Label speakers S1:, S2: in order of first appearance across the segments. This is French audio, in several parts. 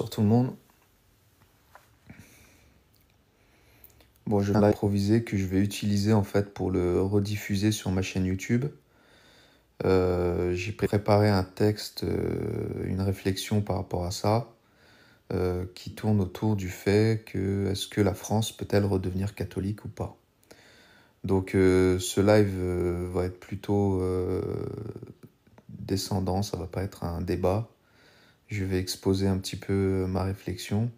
S1: Bonsoir tout le monde. Bon, je vais improviser que je vais utiliser en fait pour le rediffuser sur ma chaîne YouTube. J'ai préparé un texte, une réflexion par rapport à ça, qui tourne autour du fait que est-ce que la France peut-elle redevenir catholique ou pas? Donc ce live va être plutôt descendant, ça va pas être un débat. Je vais exposer un petit peu ma réflexion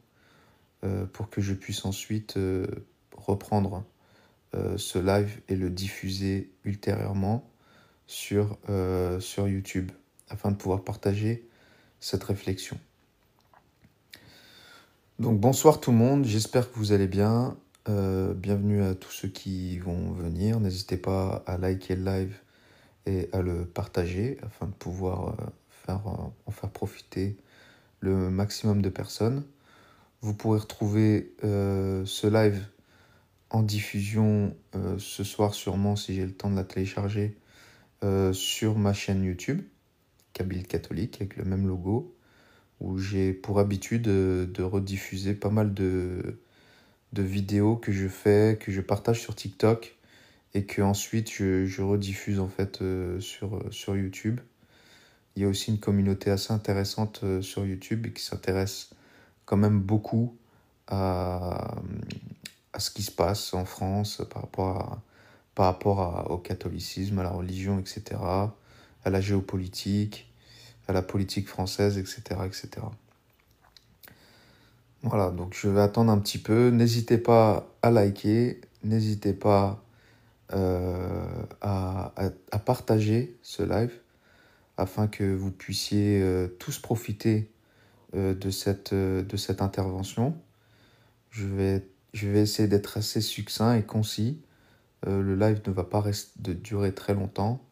S1: pour que je puisse ensuite reprendre ce live et le diffuser ultérieurement sur YouTube afin de pouvoir partager cette réflexion. Donc bonsoir tout le monde, j'espère que vous allez bien. Bienvenue à tous ceux qui vont venir. N'hésitez pas à liker le live et à le partager afin de pouvoir en faire profiter le maximum de personnes. Vous pourrez retrouver ce live en diffusion ce soir sûrement si j'ai le temps de la télécharger sur ma chaîne YouTube, Kabyle Catholique, avec le même logo, où j'ai pour habitude de rediffuser pas mal de vidéos que je fais, que je partage sur TikTok et que ensuite je rediffuse en fait sur YouTube. Il y a aussi une communauté assez intéressante sur YouTube et qui s'intéresse quand même beaucoup à ce qui se passe en France par rapport au catholicisme, à la religion, etc., à la géopolitique, à la politique française, etc., etc. Voilà, donc je vais attendre un petit peu. N'hésitez pas à liker, n'hésitez pas à partager ce live afin que vous puissiez tous profiter de cette intervention. Je vais essayer d'être assez succinct et concis. Le live ne va pas durer très longtemps.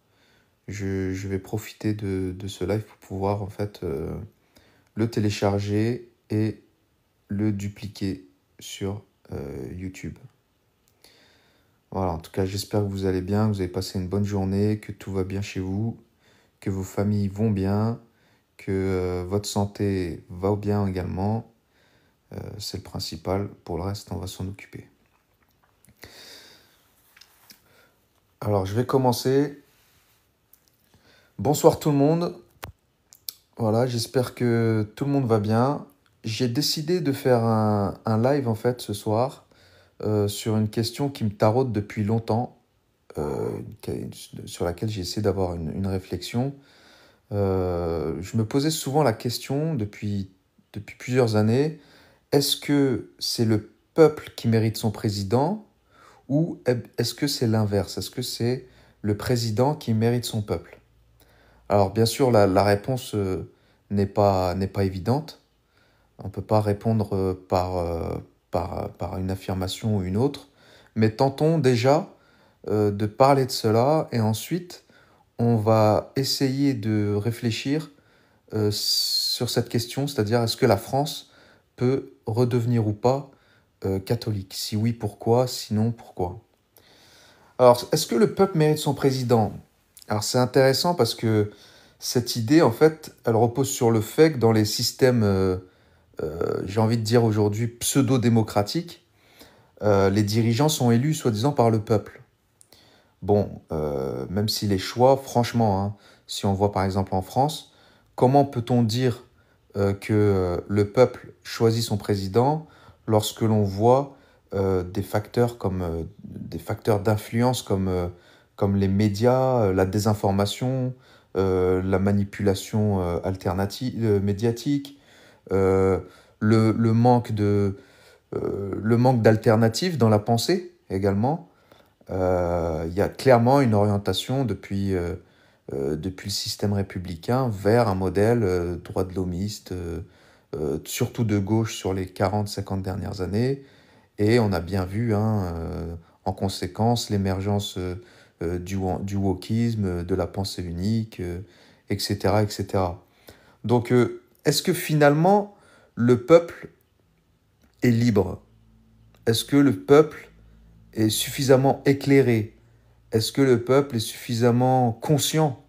S1: Je vais profiter de ce live pour pouvoir en fait le télécharger et le dupliquer sur YouTube. Voilà, en tout cas, j'espère que vous allez bien, que vous avez passé une bonne journée, que tout va bien chez vous, que vos familles vont bien, que votre santé va bien également. C'est le principal. Pour le reste, on va s'en occuper. Alors, je vais commencer. Bonsoir tout le monde. Voilà, j'espère que tout le monde va bien. J'ai décidé de faire un live en fait ce soir sur une question qui me taraude depuis longtemps, sur laquelle j'ai essayé d'avoir une réflexion. Je me posais souvent la question depuis plusieurs années, est-ce que c'est le peuple qui mérite son président ou est-ce que c'est l'inverse? Est-ce que c'est le président qui mérite son peuple? Alors bien sûr, la réponse n'est pas évidente. On ne peut pas répondre par une affirmation ou une autre. Mais tentons déjà de parler de cela et ensuite on va essayer de réfléchir sur cette question, c'est-à-dire est-ce que la France peut redevenir ou pas catholique? Si oui, pourquoi? Sinon, pourquoi? Alors, est-ce que le peuple mérite son président? Alors, c'est intéressant parce que cette idée, en fait, elle repose sur le fait que dans les systèmes, j'ai envie de dire aujourd'hui, pseudo-démocratiques, les dirigeants sont élus soi-disant par le peuple. Bon, même si les choix, franchement, hein, si on voit par exemple en France, comment peut-on dire que le peuple choisit son président lorsque l'on voit des facteurs des facteurs d'influence comme les médias, la désinformation, la manipulation médiatique, euh, le manque d'alternatives dans la pensée également. Il y a clairement une orientation depuis le système républicain vers un modèle droit de l'homiste, surtout de gauche sur les 40-50 dernières années. Et on a bien vu, hein, en conséquence, l'émergence du wokisme, de la pensée unique, etc., etc. Donc, est-ce que finalement, le peuple est libre? Est-ce que le peuple est suffisamment éclairé? Est-ce que le peuple est suffisamment conscient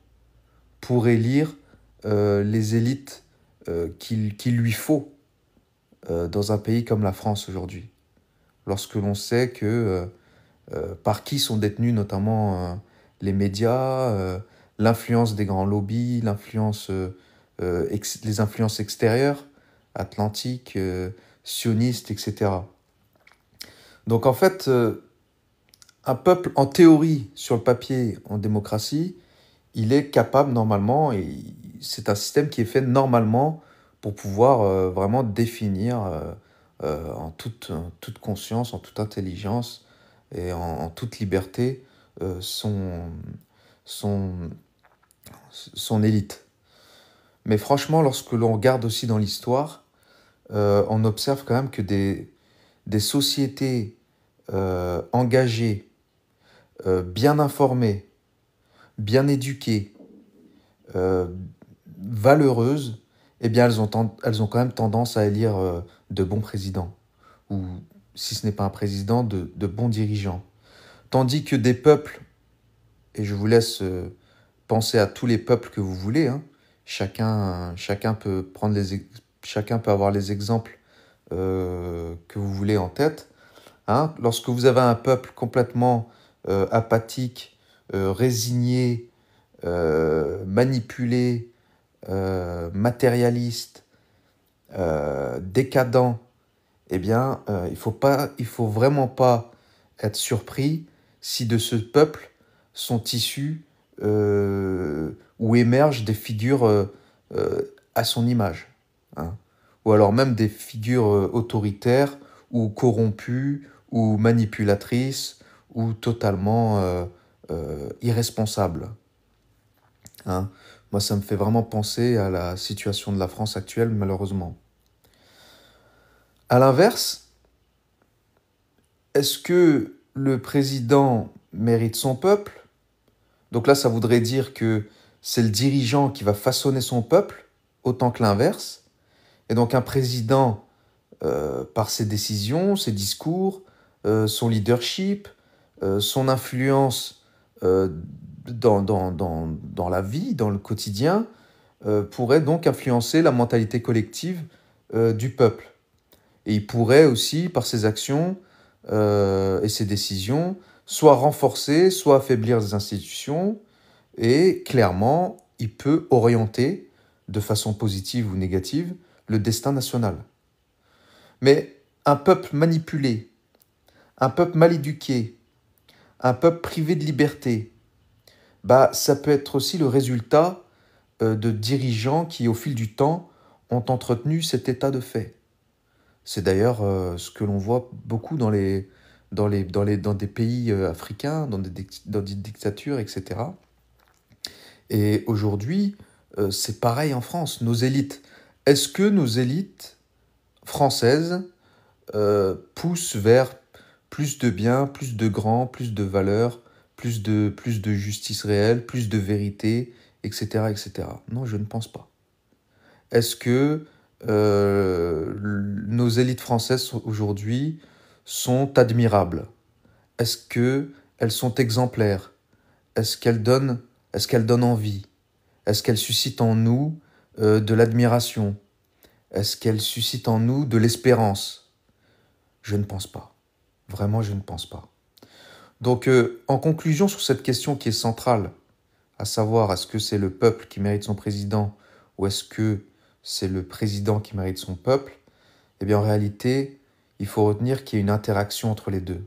S1: pour élire les élites qu'il lui faut? dans un pays comme la France aujourd'hui, lorsque l'on sait que par qui sont détenus notamment les médias, l'influence des grands lobbies, les influences extérieures, atlantiques, sionistes, etc. Donc en fait, un peuple, en théorie, sur le papier, en démocratie, il est capable normalement, et c'est un système qui est fait normalement pour pouvoir vraiment définir en toute conscience, en toute intelligence et en toute liberté son, son élite. Mais franchement, lorsque l'on regarde aussi dans l'histoire, on observe quand même que des sociétés engagées, bien informées, bien éduquées, euh, valeureuses, eh bien elles ont quand même tendance à élire de bons présidents, ou si ce n'est pas un président, de bons dirigeants. Tandis que des peuples, et je vous laisse penser à tous les peuples que vous voulez, hein, chacun peut chacun peut avoir les exemples que vous voulez en tête, hein. Lorsque vous avez un peuple complètement apathique, résigné, manipulé, matérialiste, décadent, eh bien, il faut vraiment pas être surpris si de ce peuple sont issus ou émergent des figures à son image, hein. Ou alors même des figures autoritaires ou corrompues ou manipulatrices ou totalement irresponsables, hein. Moi, ça me fait vraiment penser à la situation de la France actuelle, malheureusement. À l'inverse, est-ce que le président mérite son peuple? Donc là, ça voudrait dire que c'est le dirigeant qui va façonner son peuple, autant que l'inverse. Et donc un président, par ses décisions, ses discours, son leadership, son influence dans la vie, dans le quotidien, pourrait donc influencer la mentalité collective du peuple. Et il pourrait aussi, par ses actions et ses décisions, soit renforcer, soit affaiblir les institutions, et clairement, il peut orienter, de façon positive ou négative, le destin national. Mais un peuple manipulé, un peuple mal éduqué, un peuple privé de liberté, bah, ça peut être aussi le résultat de dirigeants qui, au fil du temps, ont entretenu cet état de fait. C'est d'ailleurs ce que l'on voit beaucoup dans des pays africains, dans des dictatures, etc. Et aujourd'hui, c'est pareil en France. Nos élites. Est-ce que nos élites françaises poussent vers plus de biens, plus de grands, plus de valeurs, plus de justice réelle, plus de vérité, etc., etc. Non, je ne pense pas. Est-ce que nos élites françaises aujourd'hui sont admirables? Est-ce qu'elles sont exemplaires? Est-ce qu'elles donnent, est-ce qu'elles donnent envie? Est-ce qu'elles suscitent en nous de l'admiration? Est-ce qu'elles suscitent en nous de l'espérance? Je ne pense pas. Vraiment, je ne pense pas. Donc, en conclusion sur cette question qui est centrale, à savoir est-ce que c'est le peuple qui mérite son président ou est-ce que c'est le président qui mérite son peuple, eh bien en réalité, il faut retenir qu'il y a une interaction entre les deux.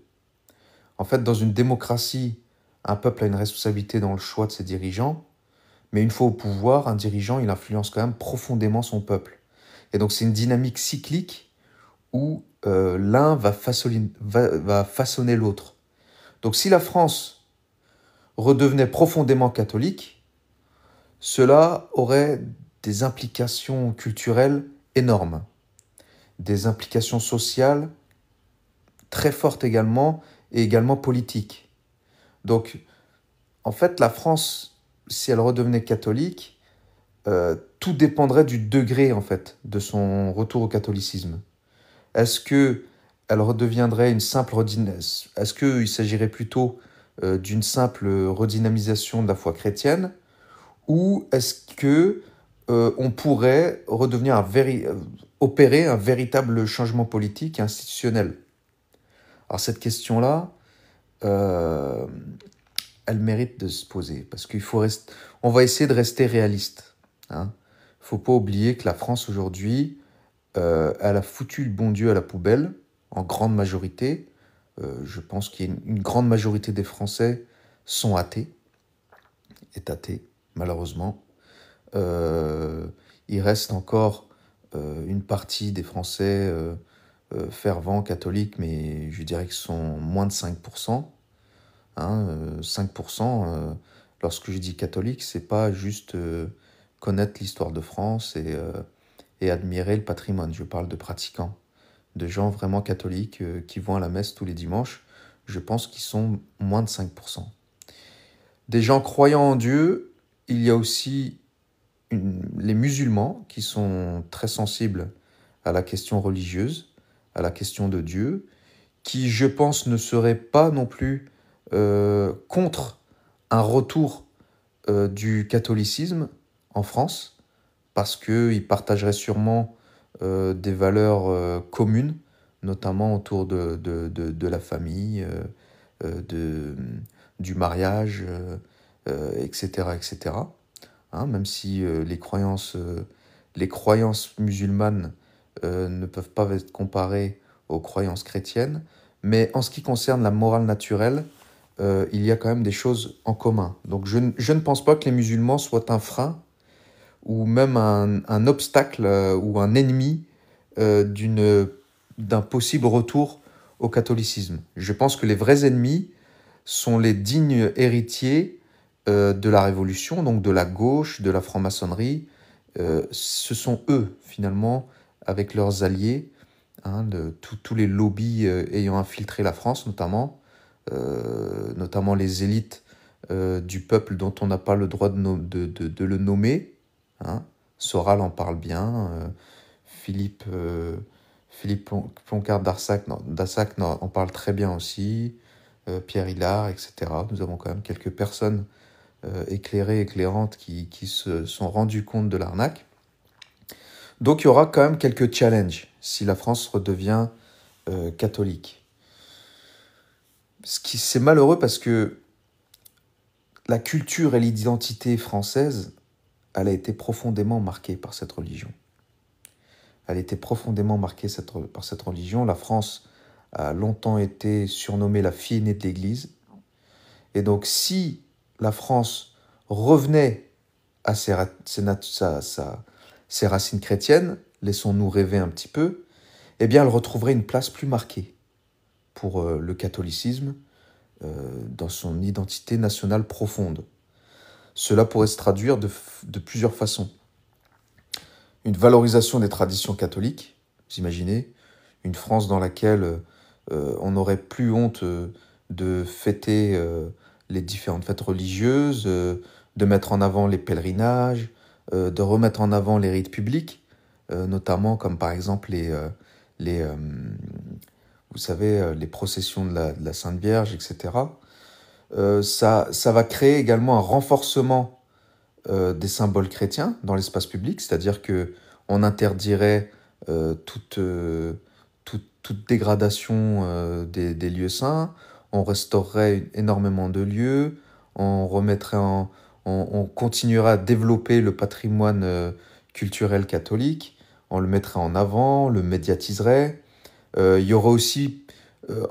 S1: En fait, dans une démocratie, un peuple a une responsabilité dans le choix de ses dirigeants, mais une fois au pouvoir, un dirigeant, il influence quand même profondément son peuple. Et donc c'est une dynamique cyclique où l'un va façonner l'autre. Donc si la France redevenait profondément catholique, cela aurait des implications culturelles énormes, des implications sociales très fortes également, et également politiques. Donc, en fait, la France, si elle redevenait catholique, tout dépendrait du degré, en fait, de son retour au catholicisme. Est-ce que elle redeviendrait une simple redynamisation? Est-ce qu'il s'agirait plutôt d'une simple redynamisation de la foi chrétienne? Ou est-ce que on pourrait opérer un véritable changement politique et institutionnel. Alors cette question-là, euh, elle mérite de se poser, parce on va essayer de rester réaliste. Hein. Faut pas oublier que la France aujourd'hui, elle a foutu le bon Dieu à la poubelle, en grande majorité. Je pense qu'il y a une grande majorité des Français sont athées, malheureusement. Euh, il reste encore une partie des Français fervents catholiques, mais je dirais que ce sont moins de 5%. Hein, 5%, lorsque je dis catholique, c'est pas juste connaître l'histoire de France et admirer le patrimoine. Je parle de pratiquants, de gens vraiment catholiques qui vont à la messe tous les dimanches. Je pense qu'ils sont moins de 5%. Des gens croyant en Dieu, il y a aussi les musulmans qui sont très sensibles à la question religieuse, à la question de Dieu, qui, je pense, ne seraient pas non plus contre un retour du catholicisme en France, parce qu'ils partageraient sûrement des valeurs communes, notamment autour de la famille, de, du mariage, etc., etc. Hein, même si les croyances musulmanes ne peuvent pas être comparées aux croyances chrétiennes, mais en ce qui concerne la morale naturelle, il y a quand même des choses en commun. Donc je ne pense pas que les musulmans soient un frein ou même un obstacle ou un ennemi d'un possible retour au catholicisme. Je pense que les vrais ennemis sont les dignes héritiers de la Révolution, donc de la gauche, de la franc-maçonnerie. Ce sont eux, finalement, avec leurs alliés, hein, tous les lobbies ayant infiltré la France, notamment les élites du peuple dont on n'a pas le droit de le nommer. Hein. Soral en parle bien, Philippe Ploncard d'Assac en parle très bien aussi, Pierre Hillard, etc. Nous avons quand même quelques personnes éclairées, éclairantes qui se sont rendues compte de l'arnaque. Donc il y aura quand même quelques challenges si la France redevient catholique. C'est malheureux parce que la culture et l'identité française, elle a été profondément marquée par cette religion. Elle a été profondément marquée par cette religion. La France a longtemps été surnommée la fille aînée de l'Église. Et donc si la France revenait à ses racines chrétiennes, laissons-nous rêver un petit peu, eh bien elle retrouverait une place plus marquée pour le catholicisme dans son identité nationale profonde. Cela pourrait se traduire de plusieurs façons. Une valorisation des traditions catholiques, vous imaginez, une France dans laquelle on n'aurait plus honte de fêter les différentes fêtes religieuses, de mettre en avant les pèlerinages, de remettre en avant les rites publics, notamment comme par exemple vous savez, les processions de la Sainte Vierge, etc. Ça va créer également un renforcement des symboles chrétiens dans l'espace public, c'est-à-dire que on interdirait toute dégradation des lieux saints, on restaurerait énormément de lieux, on continuera à développer le patrimoine culturel catholique, on le mettrait en avant, le médiatiserait. Il y aurait aussi,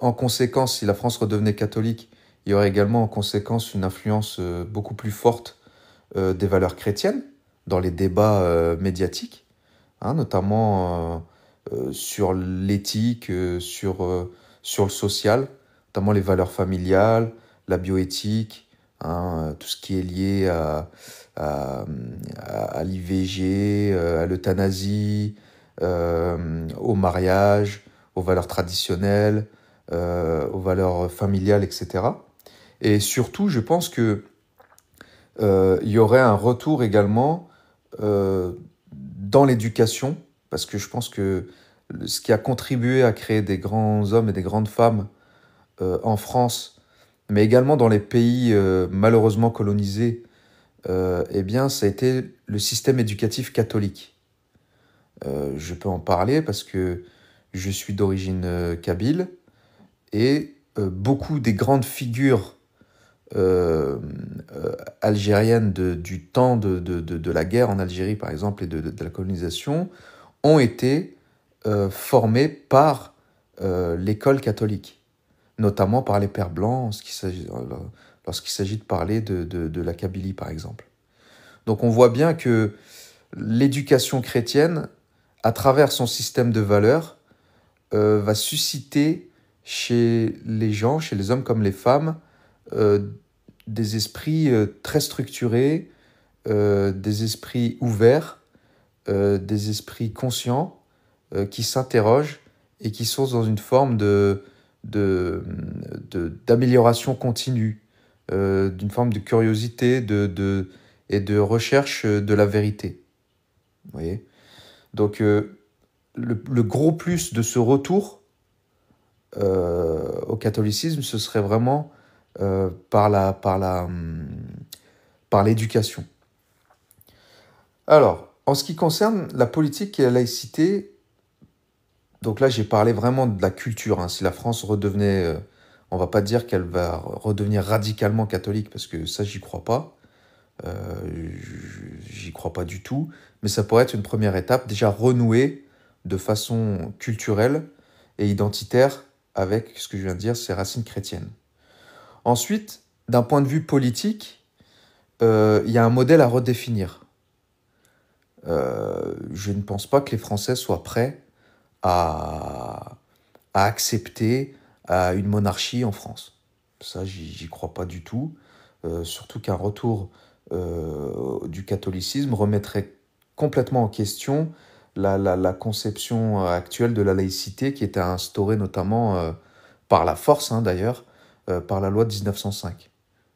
S1: en conséquence, si la France redevenait catholique, il y aurait également en conséquence une influence beaucoup plus forte des valeurs chrétiennes dans les débats médiatiques, hein, notamment sur l'éthique, sur le social, notamment les valeurs familiales, la bioéthique, hein, tout ce qui est lié à l'IVG, à l'euthanasie, au mariage, aux valeurs traditionnelles, aux valeurs familiales, etc. Et surtout, je pense que il y aurait un retour également dans l'éducation, parce que je pense que ce qui a contribué à créer des grands hommes et des grandes femmes en France, mais également dans les pays malheureusement colonisés, eh bien, ça a été le système éducatif catholique. Je peux en parler parce que je suis d'origine kabyle et beaucoup des grandes figures euh, algériennes du temps de la guerre en Algérie, par exemple, et de la colonisation, ont été formées par l'école catholique, notamment par les Pères Blancs, lorsqu'il s'agit de parler de la Kabylie, par exemple. Donc on voit bien que l'éducation chrétienne, à travers son système de valeurs, va susciter chez les gens, chez les hommes comme les femmes, euh, des esprits très structurés, des esprits ouverts, des esprits conscients, qui s'interrogent et qui sont dans une forme d'amélioration continue, d'une forme de curiosité et de recherche de la vérité. Vous voyez? Donc, le gros plus de ce retour au catholicisme, ce serait vraiment par l'éducation. Alors, en ce qui concerne la politique et la laïcité, donc là j'ai parlé vraiment de la culture. Hein. Si la France redevenait, on va pas dire qu'elle va redevenir radicalement catholique, parce que ça j'y crois pas. J'y crois pas du tout, mais ça pourrait être une première étape, déjà renouer de façon culturelle et identitaire avec ce que je viens de dire, ses racines chrétiennes. Ensuite, d'un point de vue politique, il y a un modèle à redéfinir. Je ne pense pas que les Français soient prêts à, à accepter une monarchie en France. Ça, j'y crois pas du tout. Surtout qu'un retour du catholicisme remettrait complètement en question la conception actuelle de la laïcité qui était instaurée notamment par la force, hein, d'ailleurs, par la loi de 1905.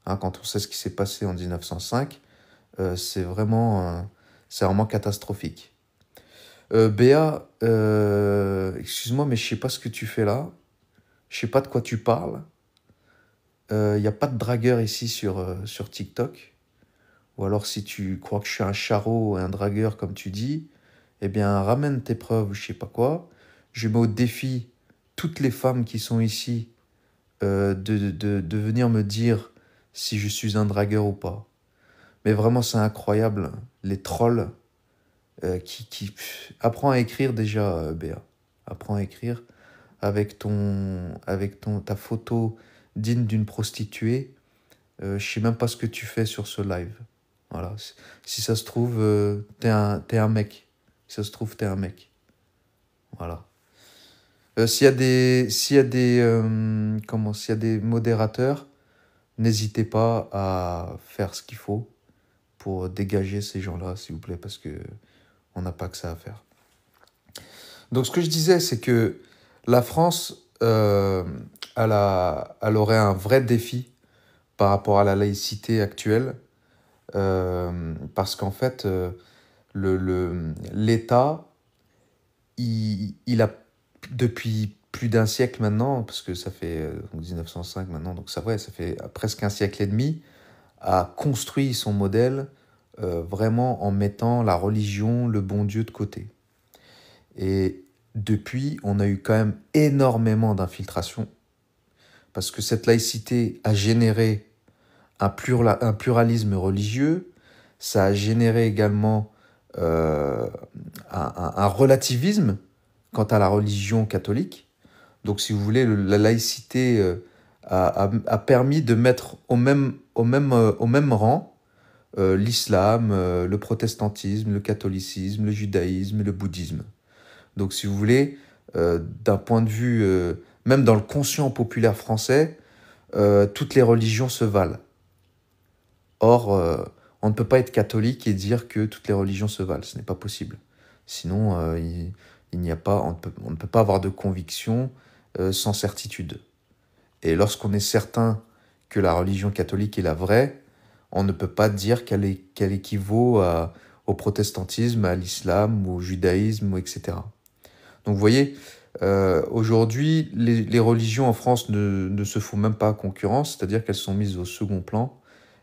S1: Hein, quand on sait ce qui s'est passé en 1905, c'est vraiment catastrophique. Béa, excuse-moi, mais je sais pas ce que tu fais là. Je sais pas de quoi tu parles. Il n'y a pas de dragueur ici sur TikTok. Ou alors si tu crois que je suis un charreau et un dragueur comme tu dis, eh bien ramène tes preuves ou je sais pas quoi. Je mets au défi toutes les femmes qui sont ici de venir me dire si je suis un dragueur ou pas. Mais vraiment c'est incroyable, les trolls Apprends à écrire déjà, Béa. Apprends à écrire ta photo digne d'une prostituée. Je sais même pas ce que tu fais sur ce live. Voilà. Si ça se trouve, t'es un mec. Si ça se trouve, t'es un mec. Voilà. S'il y a des modérateurs, n'hésitez pas à faire ce qu'il faut pour dégager ces gens-là, s'il vous plaît, parce que on n'a pas que ça à faire. Donc ce que je disais, c'est que la France, elle aurait un vrai défi par rapport à la laïcité actuelle, parce qu'en fait, l'État, il a, depuis plus d'un siècle maintenant, parce que ça fait 1905 maintenant, donc ça fait presque un siècle et demi, a construit son modèle vraiment en mettant la religion, le bon Dieu de côté. Et depuis, on a eu quand même énormément d'infiltration, parce que cette laïcité a généré un pluralisme religieux, ça a généré également un relativisme quant à la religion catholique. Donc, si vous voulez, la laïcité a permis de mettre au même rang l'islam, le protestantisme, le catholicisme, le judaïsme et le bouddhisme. Donc, si vous voulez, d'un point de vue, même dans le conscient populaire français, toutes les religions se valent. Or, on ne peut pas être catholique et dire que toutes les religions se valent. Ce n'est pas possible. Sinon, il n'y a pas, on ne peut pas avoir de conviction sans certitude. Et lorsqu'on est certain que la religion catholique est la vraie, on ne peut pas dire qu'elle équivaut au protestantisme, à l'islam, au judaïsme, etc. Donc vous voyez, aujourd'hui, les religions en France ne se font même pas concurrence, c'est-à-dire qu'elles sont mises au second plan.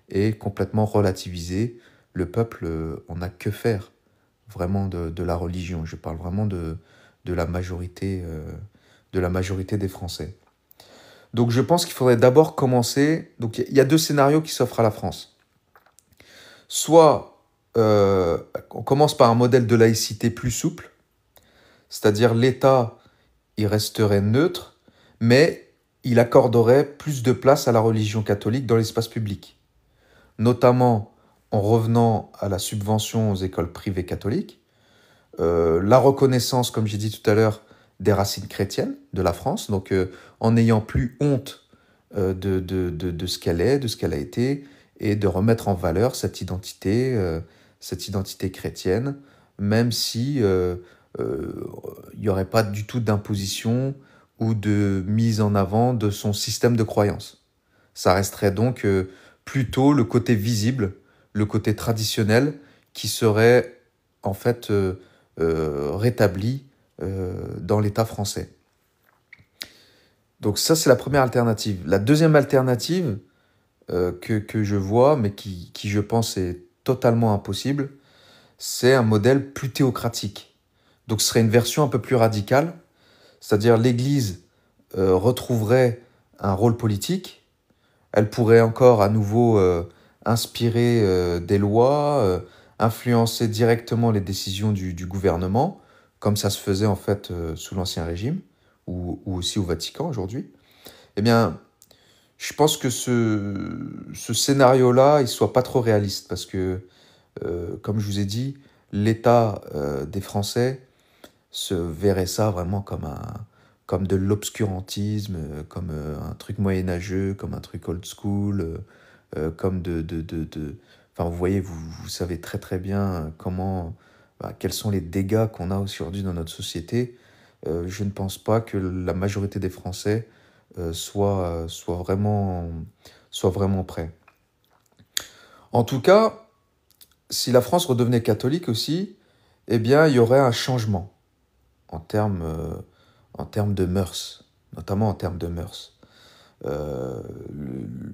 S1: et complètement relativiser. Le peuple, on n'a que faire vraiment de la religion. Je parle vraiment de la majorité, de la majorité des Français. Donc je pense qu'il faudrait d'abord commencer. Donc il y a deux scénarios qui s'offrent à la France. Soit on commence par un modèle de laïcité plus souple, c'est-à-dire l'État, il resterait neutre, mais il accorderait plus de place à la religion catholique dans l'espace public, notamment en revenant à la subvention aux écoles privées catholiques, la reconnaissance, comme j'ai dit tout à l'heure, des racines chrétiennes de la France, donc en n'ayant plus honte de ce qu'elle est, de ce qu'elle a été, et de remettre en valeur cette identité chrétienne, même si il n'y aurait pas du tout d'imposition ou de mise en avant de son système de croyance. Ça resterait donc plutôt le côté visible, le côté traditionnel qui serait en fait rétabli dans l'État français. Donc ça, c'est la première alternative. La deuxième alternative que je vois, mais qui je pense est totalement impossible, c'est un modèle plus théocratique. Donc ce serait une version un peu plus radicale, c'est-à-dire l'Église retrouverait un rôle politique, elle pourrait encore à nouveau inspirer des lois, influencer directement les décisions du gouvernement, comme ça se faisait en fait sous l'Ancien Régime, ou aussi au Vatican aujourd'hui. Eh bien, je pense que ce scénario-là, il ne soit pas trop réaliste, parce que, comme je vous ai dit, l'État des Français se verrait ça vraiment comme de l'obscurantisme, comme un truc moyenâgeux, comme un truc old school, comme Enfin, vous voyez, vous savez très très bien quels sont les dégâts qu'on a aujourd'hui dans notre société. Je ne pense pas que la majorité des Français soit vraiment prêts. En tout cas, si la France redevenait catholique aussi, eh bien, il y aurait un changement en termes de mœurs, notamment en termes de mœurs.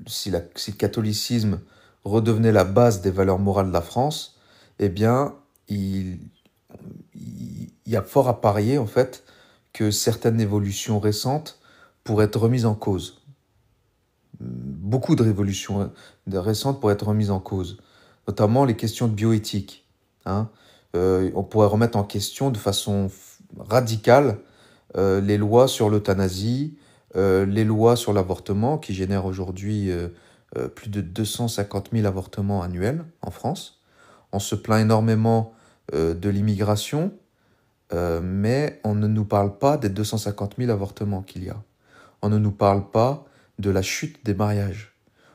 S1: Si le catholicisme redevenait la base des valeurs morales de la France, eh bien, il y a fort à parier, en fait, que certaines évolutions récentes pourraient être remises en cause. Beaucoup de révolutions récentes pourraient être remises en cause, notamment les questions de bioéthique. Hein. On pourrait remettre en question de façon radicale les lois sur l'euthanasie, les lois sur l'avortement, qui génèrent aujourd'hui plus de 250 000 avortements annuels en France. On se plaint énormément de l'immigration, mais on ne nous parle pas des 250 000 avortements qu'il y a. On ne nous parle pas de la chute des mariages.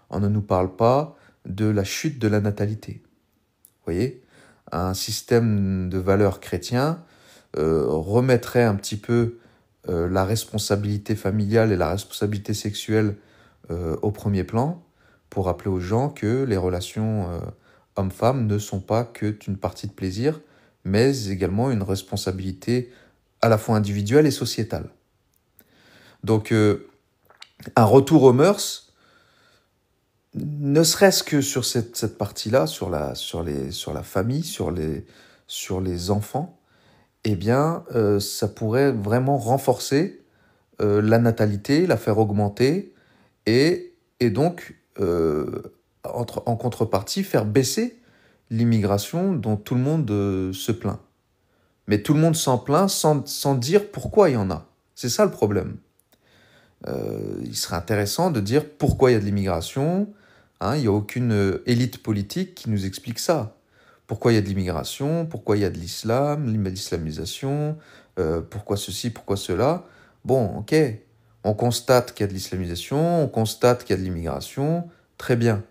S1: On ne nous parle pas de la chute de la natalité. Vous voyez, un système de valeurs chrétien remettrait un petit peu la responsabilité familiale et la responsabilité sexuelle au premier plan, pour rappeler aux gens que les relations hommes-femmes ne sont pas qu'une partie de plaisir, mais également une responsabilité à la fois individuelle et sociétale. Donc, un retour aux mœurs, ne serait-ce que sur cette partie-là, sur la famille, sur les enfants, eh bien, ça pourrait vraiment renforcer la natalité, la faire augmenter, et donc, en contrepartie, faire baisser l'immigration dont tout le monde se plaint. Mais tout le monde s'en plaint sans dire pourquoi il y en a. C'est ça le problème. Il serait intéressant de dire pourquoi il y a de l'immigration. Hein, il n'y a aucune élite politique qui nous explique ça. Pourquoi il y a de l'immigration, pourquoi il y a de l'islam, l'islamisation, pourquoi ceci, pourquoi cela. Bon, ok, on constate qu'il y a de l'islamisation, on constate qu'il y a de l'immigration, très bien.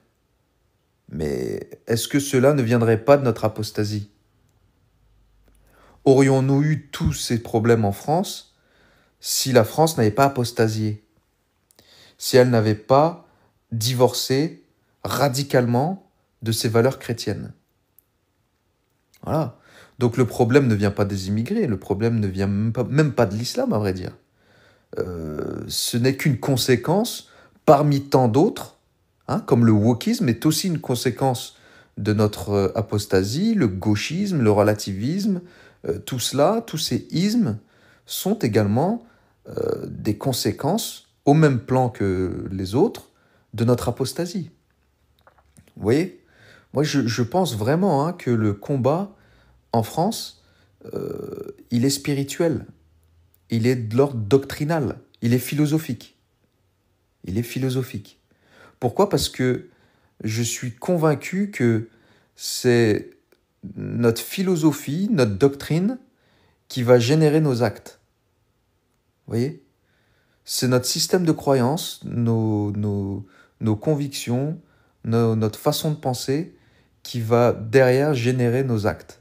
S1: Mais est-ce que cela ne viendrait pas de notre apostasie ? Aurions-nous eu tous ces problèmes en France si la France n'avait pas apostasié, si elle n'avait pas divorcé radicalement de ses valeurs chrétiennes? Voilà. Donc le problème ne vient pas des immigrés, le problème ne vient même pas de l'islam, à vrai dire. Ce n'est qu'une conséquence parmi tant d'autres, hein, comme le wokisme est aussi une conséquence de notre apostasie, le gauchisme, le relativisme, tout cela, tous ces ismes sont également des conséquences, au même plan que les autres, de notre apostasie. Vous voyez? Moi, je pense vraiment, hein, que le combat en France, il est spirituel, il est de l'ordre doctrinal, il est philosophique. Il est philosophique. Pourquoi? Parce que je suis convaincu que c'est notre philosophie, notre doctrine qui va générer nos actes. Vous voyez? C'est notre système de croyance, nos convictions, notre façon de penser qui va derrière générer nos actes.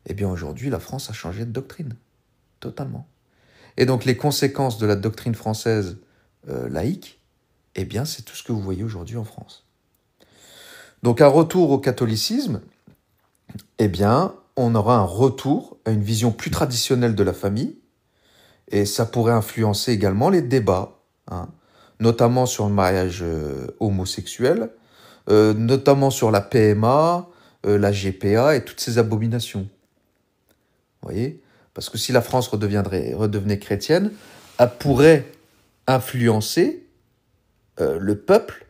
S1: Eh bien aujourd'hui, la France a changé de doctrine, totalement. Et donc les conséquences de la doctrine française laïque, eh bien c'est tout ce que vous voyez aujourd'hui en France. Donc un retour au catholicisme, eh bien on aura un retour à une vision plus traditionnelle de la famille, et ça pourrait influencer également les débats, hein, notamment sur le mariage homosexuel, notamment sur la PMA, la GPA et toutes ces abominations. Vous voyez? Parce que si la France redevenait chrétienne, elle pourrait influencer le peuple,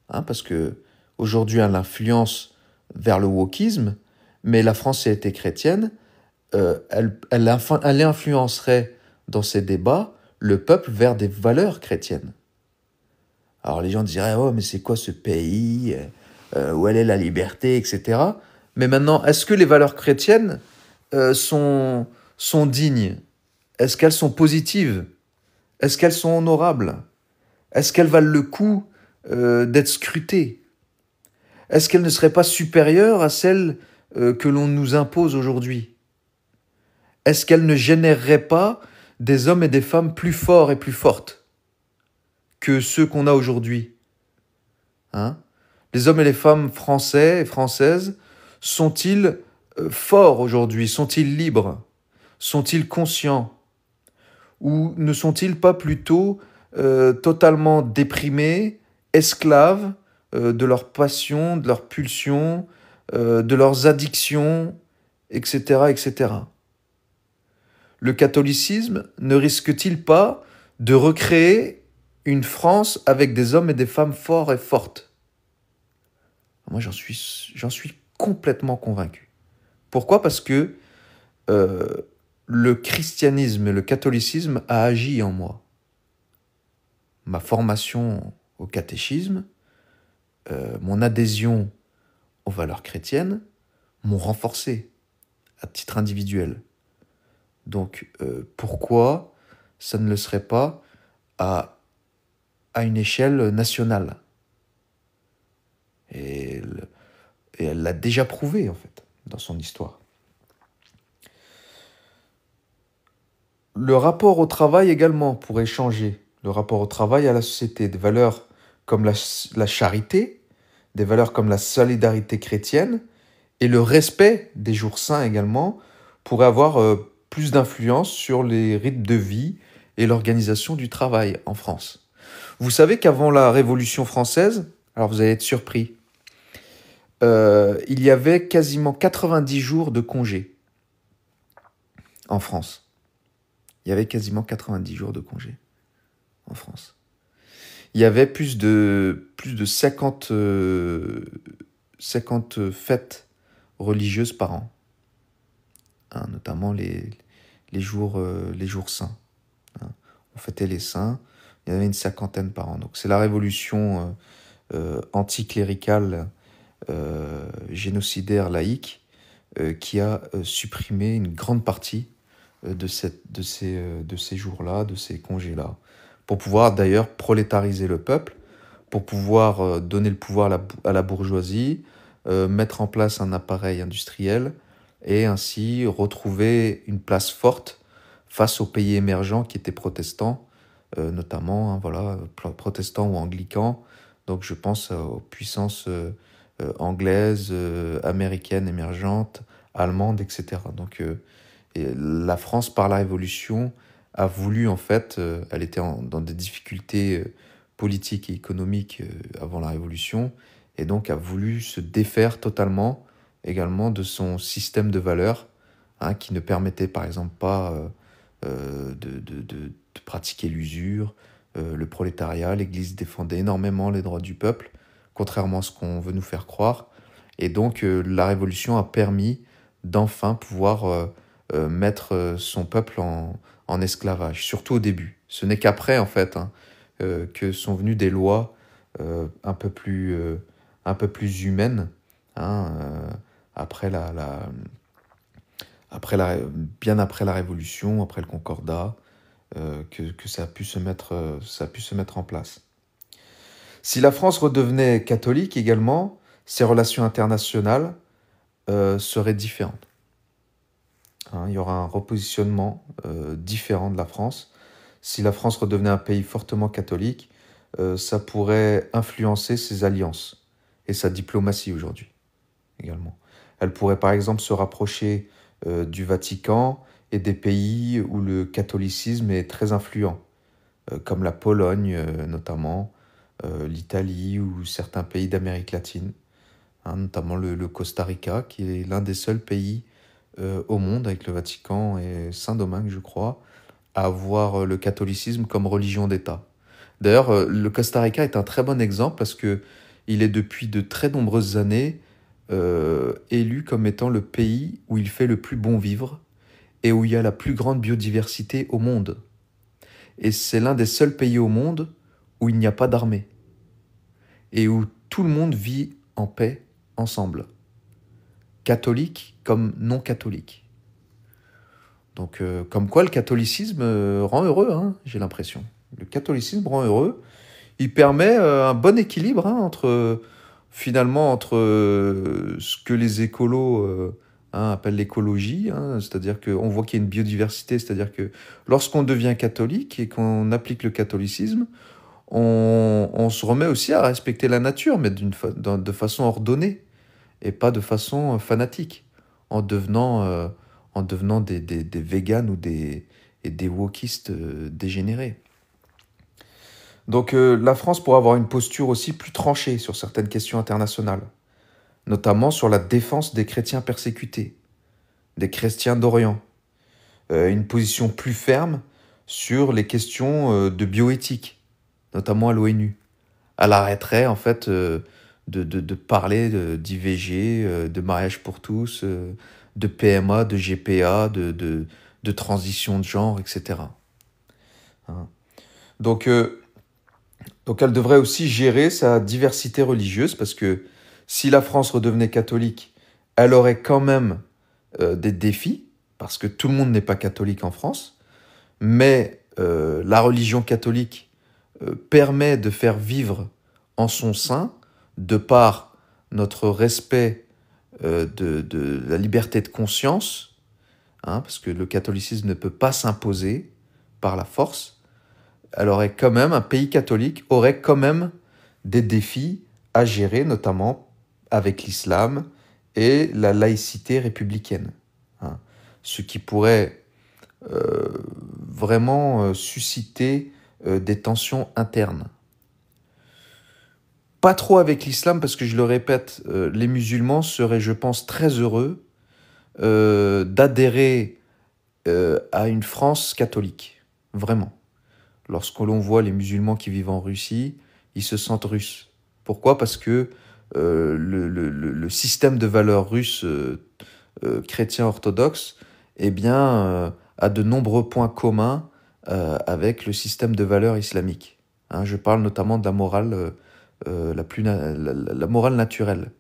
S1: hein, parce que aujourd'hui elle influence vers le wokisme, mais la France a été chrétienne, elle influencerait dans ces débats le peuple vers des valeurs chrétiennes. Alors les gens diraient « Oh, mais c'est quoi ce pays où elle est la liberté, etc. » Mais maintenant, est-ce que les valeurs chrétiennes sont dignes? Est-ce qu'elles sont positives? Est-ce qu'elles sont honorables? Est-ce qu'elles valent le coup d'être scrutées? Est-ce qu'elles ne seraient pas supérieures à celles que l'on nous impose aujourd'hui? Est-ce qu'elles ne généreraient pas des hommes et des femmes plus forts et plus fortes que ceux qu'on a aujourd'hui, hein? Les hommes et les femmes français et françaises sont-ils forts aujourd'hui? Sont-ils libres? Sont-ils conscients? Ou ne sont-ils pas plutôt totalement déprimés, esclaves de leurs passions, de leurs pulsions, de leurs addictions, etc., etc. Le catholicisme ne risque-t-il pas de recréer une France avec des hommes et des femmes forts et fortes? Moi, j'en suis complètement convaincu. Pourquoi? Parce que le christianisme et le catholicisme a agi en moi. Ma formation au catéchisme, mon adhésion aux valeurs chrétiennes m'ont renforcé à titre individuel. Donc, pourquoi ça ne le serait pas à une échelle nationale? Et elle l'a déjà prouvé, en fait, dans son histoire. Le rapport au travail également pourrait changer. Le rapport au travail à la société. Des valeurs comme la charité, des valeurs comme la solidarité chrétienne et le respect des jours saints également pourraient avoir plus d'influence sur les rythmes de vie et l'organisation du travail en France. Vous savez qu'avant la Révolution française, alors vous allez être surpris, il y avait quasiment 90 jours de congé en France. Il y avait quasiment 90 jours de congé en France. Il y avait plus de 50 fêtes religieuses par an, hein, notamment les jours saints, hein. On fêtait les saints, il y en avait une cinquantaine par an. Donc c'est la révolution anticléricale, génocidaire, laïque, qui a supprimé une grande partie de ces jours-là, de ces congés-là, pour pouvoir d'ailleurs prolétariser le peuple, pour pouvoir donner le pouvoir à la bourgeoisie, mettre en place un appareil industriel et ainsi retrouver une place forte face aux pays émergents qui étaient protestants, notamment, hein, voilà, protestants ou anglicans. Donc je pense aux puissances anglaises, américaines émergentes, allemandes, etc. Donc et la France, par la Révolution, a voulu, en fait, elle était dans des difficultés politique et économique avant la Révolution, et donc a voulu se défaire totalement également de son système de valeurs, qui ne permettait par exemple pas de pratiquer l'usure, le prolétariat. L'Église défendait énormément les droits du peuple, contrairement à ce qu'on veut nous faire croire. Et donc la Révolution a permis d'enfin pouvoir mettre son peuple en esclavage, surtout au début. Ce n'est qu'après, en fait, que sont venues des lois un peu plus humaines, après bien après la Révolution, après le Concordat, que ça a pu se mettre en place. Si la France redevenait catholique également, ses relations internationales seraient différentes. Il y aura un repositionnement différent de la France. Si la France redevenait un pays fortement catholique, ça pourrait influencer ses alliances et sa diplomatie aujourd'hui également. Elle pourrait par exemple se rapprocher du Vatican et des pays où le catholicisme est très influent, comme la Pologne notamment, l'Italie ou certains pays d'Amérique latine, notamment le Costa Rica, qui est l'un des seuls pays au monde, avec le Vatican et Saint-Domingue, je crois, à avoir le catholicisme comme religion d'État. D'ailleurs, le Costa Rica est un très bon exemple parce que il est depuis de très nombreuses années élu comme étant le pays où il fait le plus bon vivre et où il y a la plus grande biodiversité au monde. Et c'est l'un des seuls pays au monde où il n'y a pas d'armée et où tout le monde vit en paix ensemble, catholique comme non catholique. Donc, comme quoi le catholicisme rend heureux, j'ai l'impression. Le catholicisme rend heureux. Il permet un bon équilibre entre ce que les écolos appellent l'écologie, c'est-à-dire qu'on voit qu'il y a une biodiversité, c'est-à-dire que lorsqu'on devient catholique et qu'on applique le catholicisme, on se remet aussi à respecter la nature, mais de façon ordonnée et pas de façon fanatique, en devenant des véganes ou des wokistes dégénérés. Donc la France pourrait avoir une posture aussi plus tranchée sur certaines questions internationales, notamment sur la défense des chrétiens persécutés, des chrétiens d'Orient, une position plus ferme sur les questions de bioéthique, notamment à l'ONU. Elle arrêterait en fait de parler d'IVG, de mariage pour tous, de PMA, de GPA, de transition de genre, etc. Donc elle devrait aussi gérer sa diversité religieuse parce que si la France redevenait catholique, elle aurait quand même des défis parce que tout le monde n'est pas catholique en France, mais la religion catholique permet de faire vivre en son sein, de par notre respect de la liberté de conscience, parce que le catholicisme ne peut pas s'imposer par la force. Un pays catholique aurait quand même des défis à gérer, notamment avec l'islam et la laïcité républicaine. Ce qui pourrait vraiment susciter des tensions internes. Pas trop avec l'islam, parce que je le répète, les musulmans seraient, je pense, très heureux d'adhérer à une France catholique. Vraiment. Lorsque l'on voit les musulmans qui vivent en Russie, ils se sentent russes. Pourquoi ? Parce que le système de valeurs russe chrétien orthodoxe a de nombreux points communs avec le système de valeurs islamique. Je parle notamment de la morale, la morale naturelle.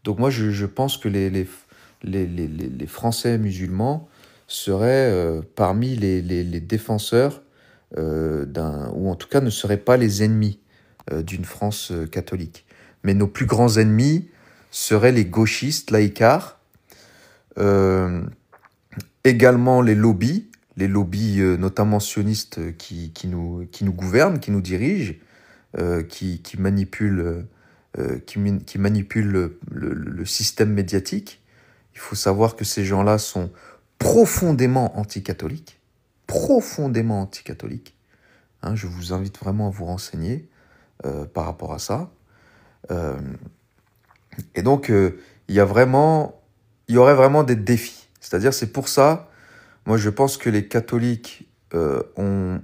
S1: Donc moi, je pense que les Français musulmans seraient parmi les défenseurs ou en tout cas ne seraient pas les ennemis d'une France catholique. Mais nos plus grands ennemis seraient les gauchistes laïcards, également les lobbies notamment sionistes qui nous gouvernent, qui nous dirigent, qui manipulent le système médiatique. Il faut savoir que ces gens-là sont profondément anticatholiques, hein, je vous invite vraiment à vous renseigner par rapport à ça. Euh, et donc, il y aurait vraiment des défis. C'est-à-dire, c'est pour ça, moi, je pense que les catholiques ont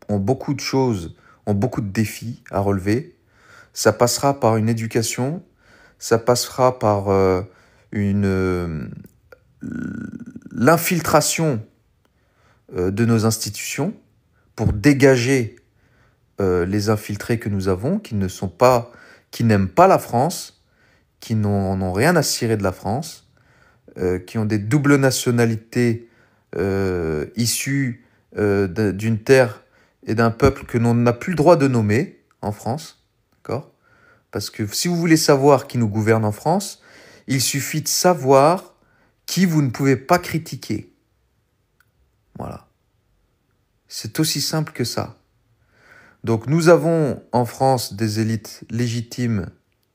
S1: beaucoup de choses, ont beaucoup de défis à relever. Ça passera par une éducation, ça passera par l'infiltration de nos institutions pour dégager les infiltrés que nous avons, qui n'aiment pas la France, qui n'en ont rien à cirer de la France, qui ont des doubles nationalités issues d'une terre et d'un peuple que l'on n'a plus le droit de nommer en France, d'accord ? Parce que si vous voulez savoir qui nous gouverne en France, il suffit de savoir qui vous ne pouvez pas critiquer. Voilà. C'est aussi simple que ça. Donc nous avons en France des élites légitimes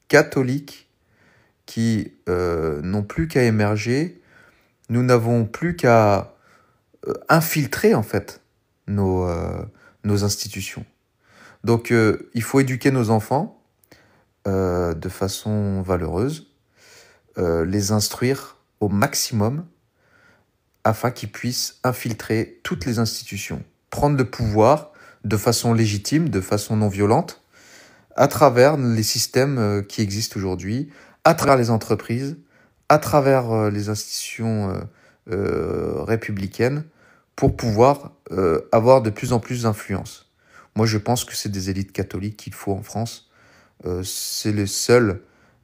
S1: catholiques qui n'ont plus qu'à émerger. Nous n'avons plus qu'à infiltrer en fait nos institutions. Donc il faut éduquer nos enfants de façon valeureuse, les instruire au maximum afin qu'ils puissent infiltrer toutes les institutions, prendre le pouvoir de façon légitime, de façon non violente, à travers les systèmes qui existent aujourd'hui, à travers les entreprises, à travers les institutions républicaines, pour pouvoir avoir de plus en plus d'influence. Moi, je pense que c'est des élites catholiques qu'il faut en France. C'est les seuls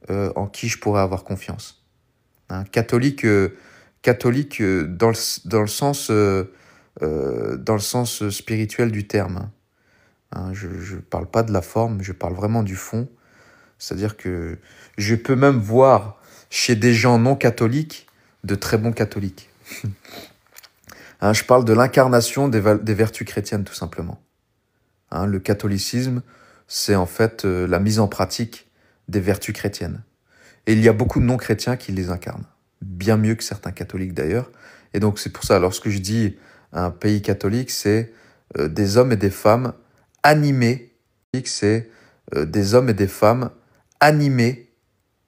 S1: en qui je pourrais avoir confiance. Hein, catholique dans le sens spirituel du terme. Hein, je ne parle pas de la forme, je parle vraiment du fond. C'est-à-dire que je peux même voir chez des gens non catholiques de très bons catholiques. Hein, je parle de l'incarnation des vertus chrétiennes, tout simplement. Hein, le catholicisme, c'est en fait la mise en pratique des vertus chrétiennes. Et il y a beaucoup de non-chrétiens qui les incarnent. Bien mieux que certains catholiques d'ailleurs. Et donc c'est pour ça, lorsque je dis un pays catholique, c'est des hommes et des femmes animés. C'est des hommes et des femmes animés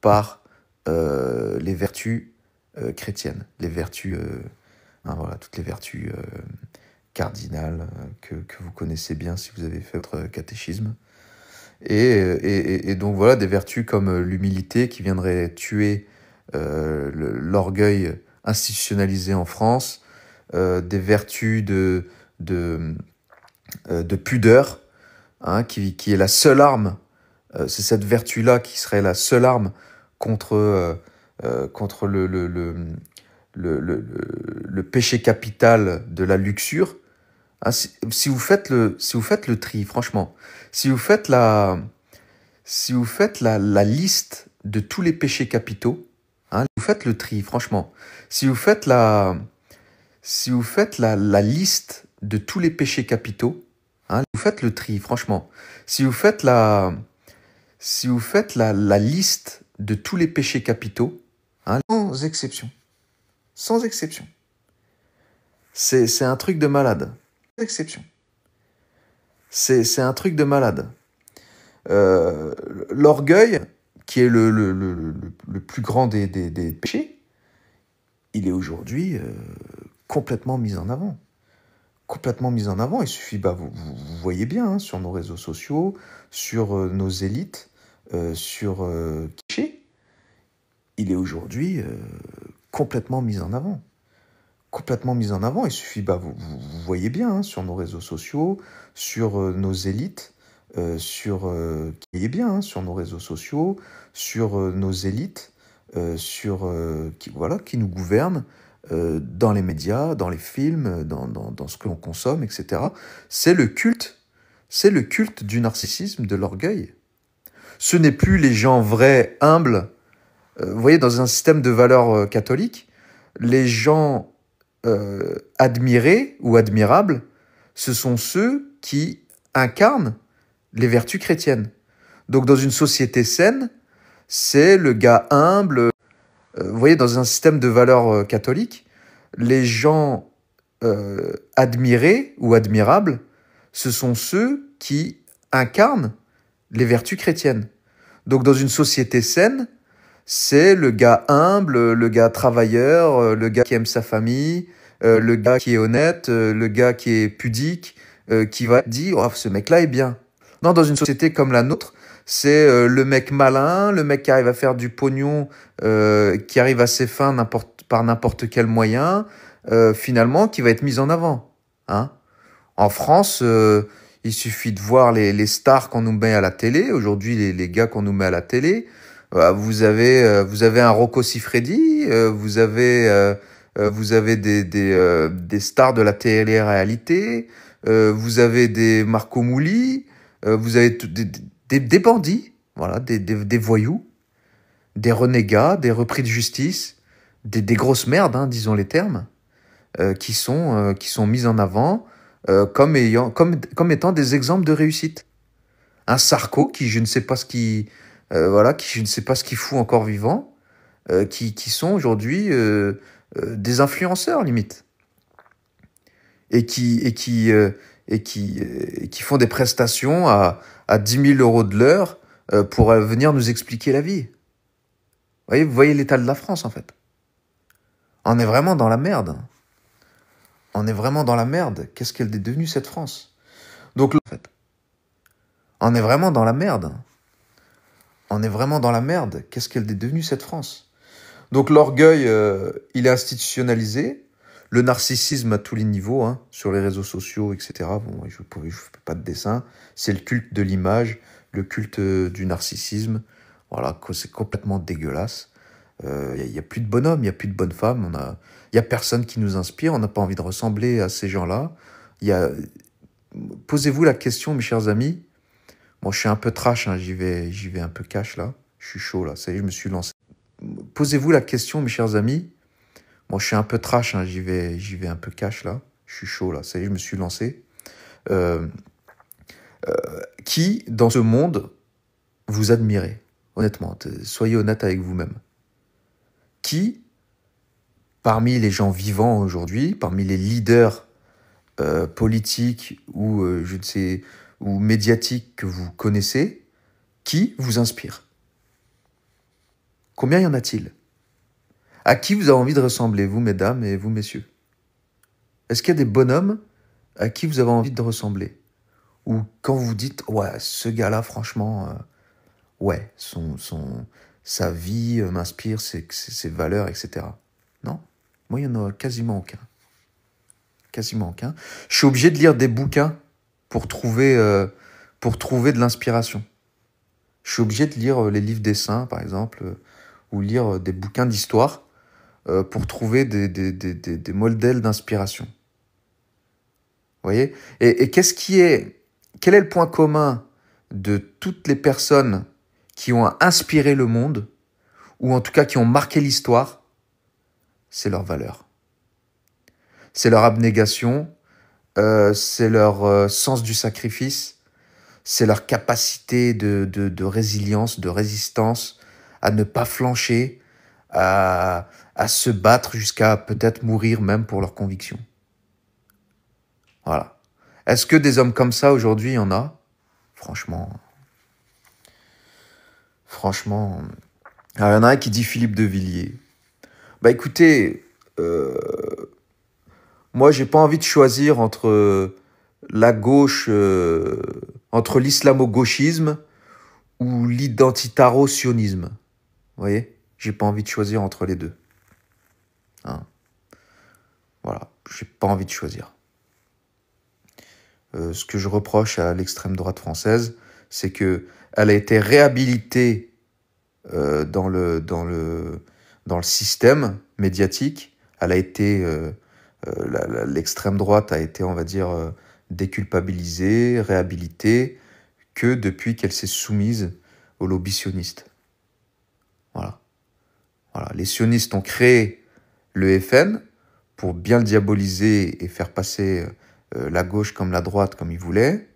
S1: par les vertus chrétiennes. Les vertus, voilà, toutes les vertus cardinales que vous connaissez bien si vous avez fait votre catéchisme. Et donc voilà, des vertus comme l'humilité qui viendrait tuer l'orgueil institutionnalisé en France, des vertus de pudeur, hein, qui est la seule arme, c'est cette vertu-là qui serait la seule arme contre le péché capital de la luxure. Hein, si vous faites le tri, franchement, si vous faites la liste de tous les péchés capitaux, hein, vous faites le tri, franchement, si vous faites la liste de tous les péchés capitaux, hein, vous faites le tri, franchement, si vous faites la liste de tous les péchés capitaux, hein, sans exception, c'est un truc de malade. Exception. C'est un truc de malade. L'orgueil, qui est le plus grand des péchés, il est aujourd'hui complètement mis en avant. Complètement mis en avant. Il suffit, vous voyez bien, hein, sur nos réseaux sociaux, sur nos élites, sur péché, il est aujourd'hui complètement mis en avant. Complètement mis en avant. Il suffit, vous voyez bien, hein, sur nos réseaux sociaux, sur nos élites, sur nos réseaux sociaux, sur nos élites, qui nous gouvernent dans les médias, dans les films, dans ce que l'on consomme, etc. C'est le culte du narcissisme, de l'orgueil. Ce n'est plus les gens vrais, humbles. Vous voyez, dans un système de valeurs catholique, les gens admirés ou admirables, ce sont ceux qui incarnent les vertus chrétiennes. Donc dans une société saine, c'est le gars humble. Vous voyez, dans un système de valeurs catholique, les gens admirés ou admirables, ce sont ceux qui incarnent les vertus chrétiennes. Donc dans une société saine, c'est le gars humble, le gars travailleur, le gars qui aime sa famille, le gars qui est honnête, le gars qui est pudique, qui va dire oh, ce mec-là est bien. Non, dans une société comme la nôtre, c'est le mec malin, le mec qui arrive à faire du pognon, qui arrive à ses fins par n'importe quel moyen, finalement, qui va être mis en avant. Hein. En France, il suffit de voir les stars qu'on nous met à la télé. Aujourd'hui, les gars qu'on nous met à la télé. Vous avez un Rocco Siffredi, vous avez des stars de la télé-réalité, vous avez des Marco Mouli, vous avez des bandits, voilà, des voyous, des renégats, des repris de justice, des grosses merdes, hein, disons les termes, qui sont mis en avant comme étant des exemples de réussite. Un Sarko qui je ne sais pas ce qui je ne sais pas ce qu'il fout encore vivant, qui sont aujourd'hui des influenceurs limite et qui font des prestations à 10 000 euros de l'heure pour venir nous expliquer la vie. Vous voyez l'état de la France en fait. On est vraiment dans la merde. On est vraiment dans la merde. Qu'est-ce qu'elle est devenue cette France? Donc en fait, on est vraiment dans la merde. On est vraiment dans la merde. Qu'est-ce qu'elle est devenue cette France? Donc l'orgueil, il est institutionnalisé. Le narcissisme à tous les niveaux, hein, sur les réseaux sociaux, etc. Bon, je ne fais pas de dessin. C'est le culte de l'image, le culte du narcissisme. Voilà, c'est complètement dégueulasse. Il n'y a plus de bonhommes, il n'y a plus de bonnes femmes. Il n'y a personne qui nous inspire. On n'a pas envie de ressembler à ces gens-là. Posez-vous la question, mes chers amis. Bon, je suis un peu trash, hein, j'y vais un peu cash là. Je suis chaud là, ça y est, je me suis lancé. Posez-vous la question, mes chers amis. Bon, je suis un peu trash, hein, j'y vais un peu cash là. Je suis chaud là, ça y est, je me suis lancé. Qui, dans ce monde, vous admirez? Honnêtement, soyez honnête avec vous-même. Qui, parmi les gens vivants aujourd'hui, parmi les leaders politiques ou je ne sais ou médiatiques que vous connaissez, qui vous inspire? Combien y en a-t-il? À qui vous avez envie de ressembler, vous, mesdames, et vous, messieurs? Est-ce qu'il y a des bonhommes à qui vous avez envie de ressembler? Ou quand vous dites, ouais, ce gars-là, franchement, ouais, sa vie m'inspire, ses valeurs, etc. Non, moi, il n'y en a quasiment aucun. Quasiment aucun. Je suis obligé de lire des bouquins pour trouver de l'inspiration. Je suis obligé de lire les livres des saints, par exemple, ou lire des bouquins d'histoire pour trouver des modèles d'inspiration. Vous voyez? Et quel est le point commun de toutes les personnes qui ont inspiré le monde, ou en tout cas qui ont marqué l'histoire? C'est leur valeur. C'est leur abnégation, c'est leur sens du sacrifice, c'est leur capacité de résilience, de résistance, à ne pas flancher, à se battre jusqu'à peut-être mourir même pour leurs convictions. Voilà. Est-ce que des hommes comme ça, aujourd'hui, il y en a? Franchement. Alors, il y en a un qui dit Philippe de Villiers. Bah écoutez, moi, j'ai pas envie de choisir entre la gauche, entre l'islamo-gauchisme ou l'identitaro-sionisme. Vous voyez? J'ai pas envie de choisir entre les deux. Hein? Voilà, j'ai pas envie de choisir. Ce que je reproche à l'extrême droite française, c'est que elle a été réhabilitée dans le système médiatique. Elle a été l'extrême droite a été, on va dire, déculpabilisée, réhabilitée, que depuis qu'elle s'est soumise aux lobbies sionistes. Voilà. Les sionistes ont créé le FN pour bien le diaboliser et faire passer la gauche comme la droite comme ils voulaient.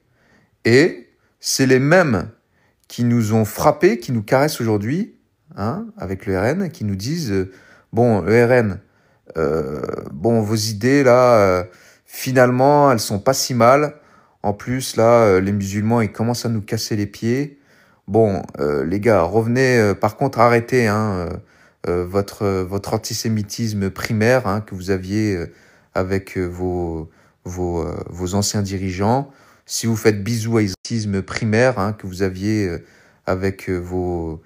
S1: Et c'est les mêmes qui nous ont frappés, qui nous caressent aujourd'hui, hein, avec le RN, qui nous disent bon, le RN, vos idées là, finalement, elles sont pas si mal. En plus, là, les musulmans, ils commencent à nous casser les pieds. Bon, les gars, revenez. Par contre, arrêtez hein, votre antisémitisme primaire hein, que vous aviez avec vos anciens dirigeants. Si vous faites bisous à l'antisémitisme primaire hein, que vous aviez avec vos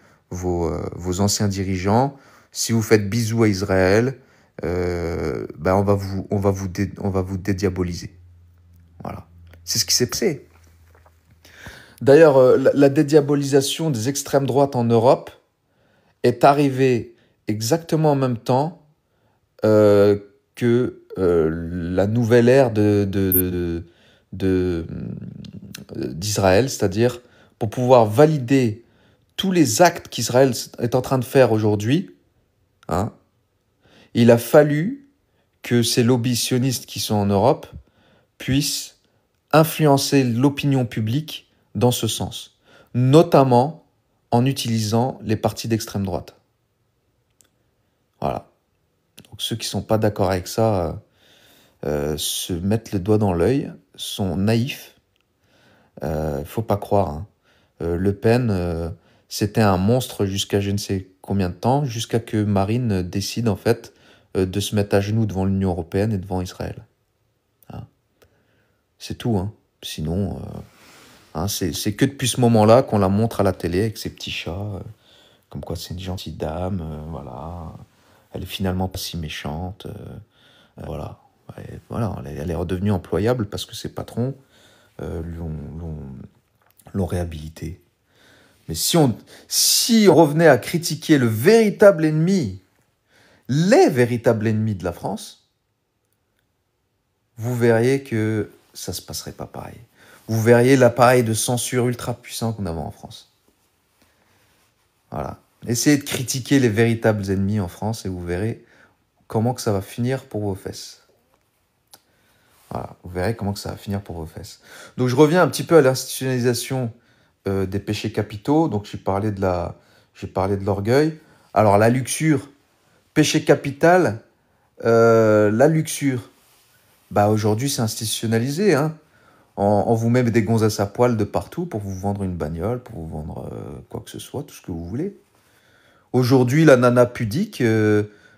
S1: anciens dirigeants, si vous faites bisous à Israël, ben on va vous dédiaboliser. Voilà. C'est ce qui s'est passé. D'ailleurs, la dédiabolisation des extrêmes droites en Europe est arrivée exactement en même temps que la nouvelle ère d'Israël, c'est-à-dire pour pouvoir valider tous les actes qu'Israël est en train de faire aujourd'hui, hein, il a fallu que ces lobbies sionistes qui sont en Europe puissent influencer l'opinion publique dans ce sens, notamment en utilisant les partis d'extrême droite. Voilà. Donc ceux qui ne sont pas d'accord avec ça se mettent le doigt dans l'œil, sont naïfs. Faut pas croire. Hein. Le Pen, c'était un monstre jusqu'à je ne sais combien de temps, jusqu'à que Marine décide en fait de se mettre à genoux devant l'Union européenne et devant Israël. Hein. C'est tout. Hein. Sinon, hein, c'est que depuis ce moment-là qu'on la montre à la télé avec ses petits chats, comme quoi c'est une gentille dame, voilà. Elle est finalement pas si méchante, voilà. Et voilà, elle est redevenue employable parce que ses patrons l'ont réhabilitée. Mais si on revenait à critiquer le véritable ennemi, les véritables ennemis de la France, vous verriez que ça se passerait pas pareil. Vous verriez l'appareil de censure ultra puissant qu'on avait en France. Voilà. Essayez de critiquer les véritables ennemis en France et vous verrez comment que ça va finir pour vos fesses. Voilà, vous verrez comment que ça va finir pour vos fesses. Donc je reviens un petit peu à l'institutionnalisation des péchés capitaux. Donc j'ai parlé de l'orgueil. Alors la luxure, péché capital, la luxure, bah aujourd'hui c'est institutionnalisé. Hein. On vous met des gonzesses à poil de partout pour vous vendre une bagnole, pour vous vendre quoi que ce soit, tout ce que vous voulez. Aujourd'hui la nana pudique,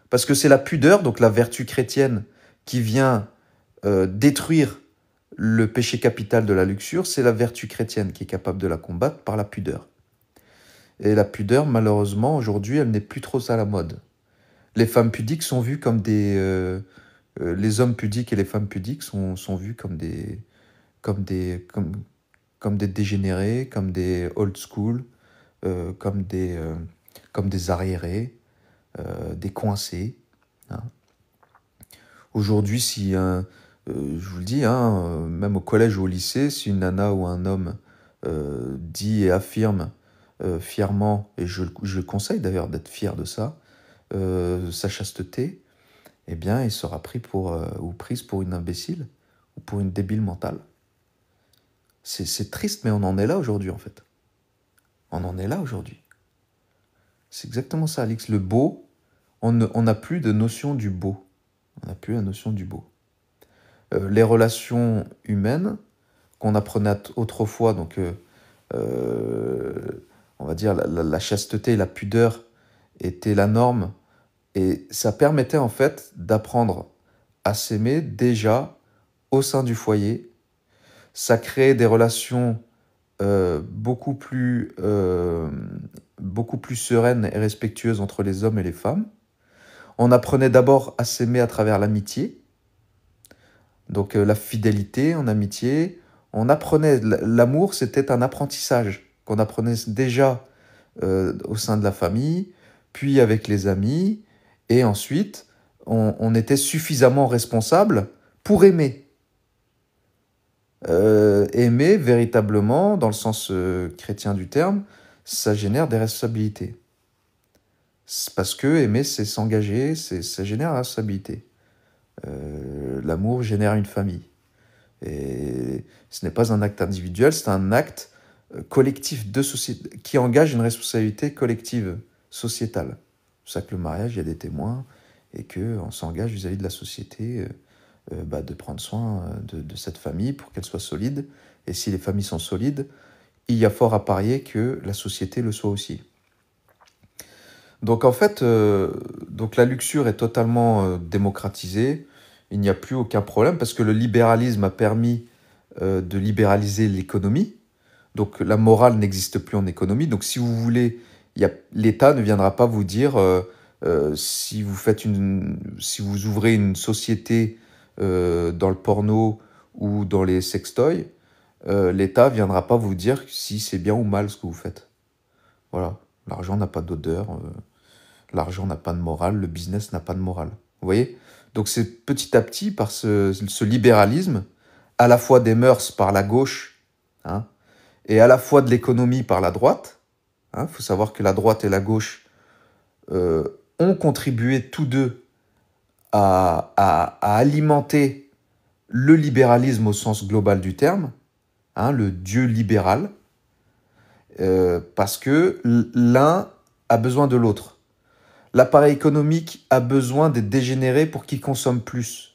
S1: parce que c'est la pudeur, donc la vertu chrétienne, qui vient détruire le péché capital de la luxure, c'est la vertu chrétienne qui est capable de la combattre par la pudeur. Et la pudeur, malheureusement, aujourd'hui, elle n'est plus trop à la mode. Les femmes pudiques sont vues comme les hommes pudiques et les femmes pudiques sont vus comme des dégénérés, comme des old school, comme des arriérés, des coincés. Hein. Aujourd'hui, si je vous le dis, hein, même au collège ou au lycée, si une nana ou un homme dit et affirme fièrement, et je conseille d'ailleurs d'être fier de ça, sa chasteté, eh bien, il sera pris ou prise pour une imbécile ou pour une débile mentale. C'est triste, mais on en est là aujourd'hui, en fait. On en est là aujourd'hui. C'est exactement ça, Alix. Le beau, on n'a plus de notion du beau. On n'a plus la notion du beau. Les relations humaines qu'on apprenait autrefois, donc on va dire la chasteté et la pudeur étaient la norme, et ça permettait en fait d'apprendre à s'aimer déjà au sein du foyer. Ça créait des relations beaucoup plus sereines et respectueuses entre les hommes et les femmes. On apprenait d'abord à s'aimer à travers l'amitié, donc la fidélité en amitié. On apprenait, l'amour c'était un apprentissage qu'on apprenait déjà au sein de la famille, puis avec les amis, et ensuite on était suffisamment responsable pour aimer. Aimer véritablement, dans le sens chrétien du terme, ça génère des responsabilités. C'est parce que aimer, c'est s'engager, ça génère la responsabilité. L'amour génère une famille. Et ce n'est pas un acte individuel, c'est un acte collectif de société qui engage une responsabilité collective sociétale. C'est pour ça que le mariage, il y a des témoins et qu'on s'engage vis-à-vis de la société de prendre soin de cette famille pour qu'elle soit solide et si les familles sont solides, il y a fort à parier que la société le soit aussi. Donc en fait, donc la luxure est totalement démocratisée. Il n'y a plus aucun problème parce que le libéralisme a permis de libéraliser l'économie. Donc la morale n'existe plus en économie. Donc si vous voulez, l'État ne viendra pas vous dire si si vous ouvrez une société dans le porno ou dans les sextoys, l'État viendra pas vous dire si c'est bien ou mal ce que vous faites. Voilà, l'argent n'a pas d'odeur. L'argent n'a pas de morale, le business n'a pas de morale. Vous voyez? Donc c'est petit à petit, par ce libéralisme, à la fois des mœurs par la gauche, hein, et à la fois de l'économie par la droite. Il faut savoir que la droite et la gauche ont contribué tous deux à alimenter le libéralisme au sens global du terme, le Dieu libéral, parce que l'un a besoin de l'autre. L'appareil économique a besoin des dégénérés pour qu'ils consomment plus.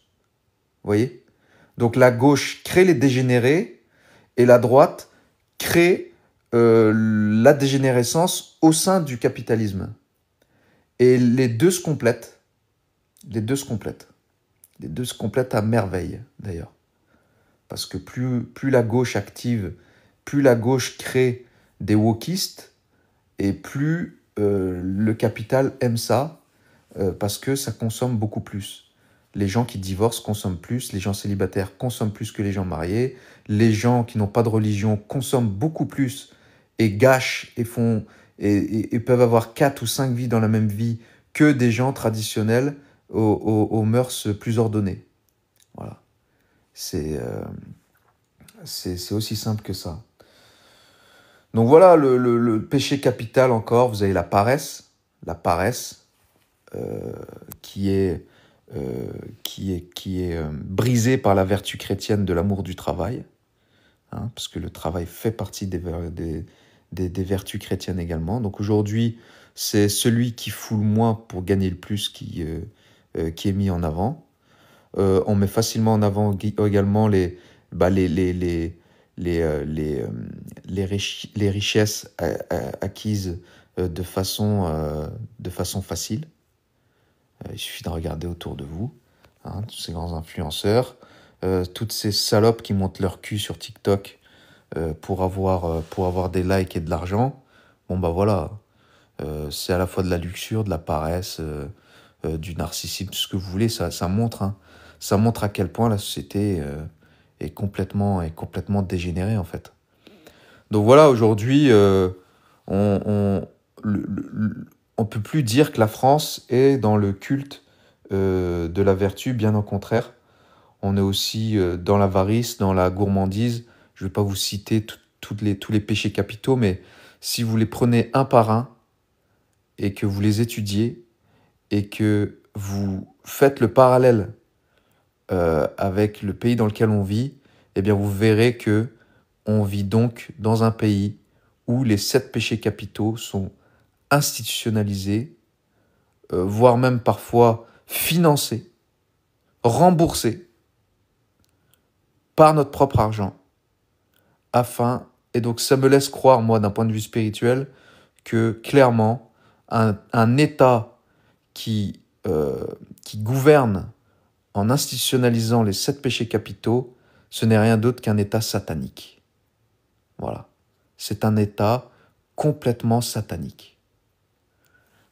S1: Vous voyez? Donc la gauche crée les dégénérés et la droite crée la dégénérescence au sein du capitalisme. Et les deux se complètent. Les deux se complètent. Les deux se complètent à merveille, d'ailleurs. Parce que plus la gauche active, plus la gauche crée des wokistes, et plus le capital aime ça, parce que ça consomme beaucoup plus. Les gens qui divorcent consomment plus, les gens célibataires consomment plus que les gens mariés, les gens qui n'ont pas de religion consomment beaucoup plus et gâchent et peuvent avoir 4 ou 5 vies dans la même vie que des gens traditionnels aux mœurs plus ordonnées. Voilà. C'est aussi simple que ça. Donc voilà, le péché capital encore, vous avez la paresse qui est brisée par la vertu chrétienne de l'amour du travail, parce que le travail fait partie des vertus chrétiennes également. Donc aujourd'hui, c'est celui qui fout le moins pour gagner le plus qui est mis en avant. On met facilement en avant également les richesses acquises de façon facile. Il suffit de regarder autour de vous, tous ces grands influenceurs, toutes ces salopes qui montent leur cul sur TikTok pour avoir des likes et de l'argent. Bon bah voilà, c'est à la fois de la luxure, de la paresse, du narcissisme, tout ce que vous voulez. Ça montre, ça montre à quel point la société est complètement dégénérée en fait. Donc voilà, aujourd'hui, on peut plus dire que la France est dans le culte de la vertu, bien au contraire. On est aussi dans l'avarice, dans la gourmandise. Je ne vais pas vous citer tous les péchés capitaux, mais si vous les prenez un par un et que vous les étudiez et que vous faites le parallèle avec le pays dans lequel on vit, eh bien vous verrez que on vit donc dans un pays où les 7 péchés capitaux sont institutionnalisés, voire même parfois financés, remboursés par notre propre argent, et donc ça me laisse croire, moi, d'un point de vue spirituel, que clairement, un État qui gouverne en institutionnalisant les 7 péchés capitaux, ce n'est rien d'autre qu'un État satanique. Voilà. C'est un État complètement satanique.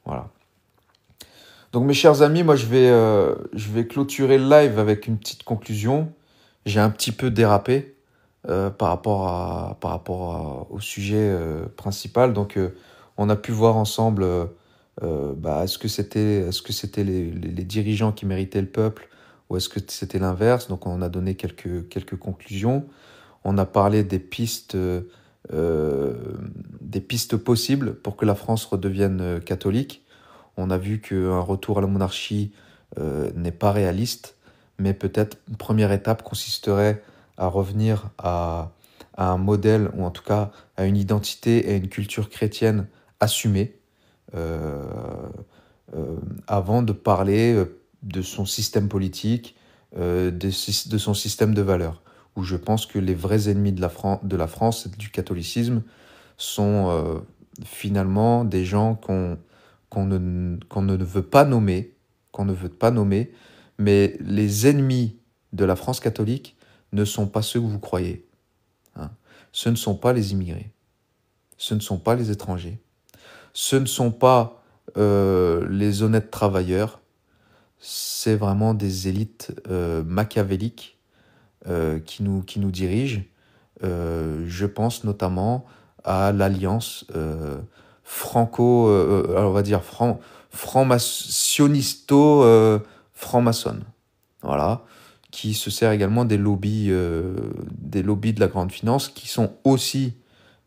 S1: Voilà. Donc mes chers amis, moi je vais clôturer le live avec une petite conclusion. J'ai un petit peu dérapé par rapport au sujet principal. Donc on a pu voir ensemble est-ce que c'était les dirigeants qui méritaient le peuple ou est-ce que c'était l'inverse. Donc on a donné quelques conclusions. On a parlé des pistes possibles pour que la France redevienne catholique. On a vu qu'un retour à la monarchie n'est pas réaliste, mais peut-être une première étape consisterait à revenir à un modèle, ou en tout cas à une identité et à une culture chrétienne assumée, avant de parler de son système politique, de son système de valeurs. où je pense que les vrais ennemis de la France et du catholicisme sont finalement des gens qu'on ne veut pas nommer, qu'on ne veut pas nommer, mais les ennemis de la France catholique ne sont pas ceux que vous croyez, hein. Ce ne sont pas les immigrés, ce ne sont pas les étrangers, ce ne sont pas les honnêtes travailleurs, c'est vraiment des élites machiavéliques qui nous dirigent. Je pense notamment à l'alliance alors on va dire franc-maçonnisto-franc-maçonne, voilà, qui se sert également des lobbies de la grande finance, qui sont aussi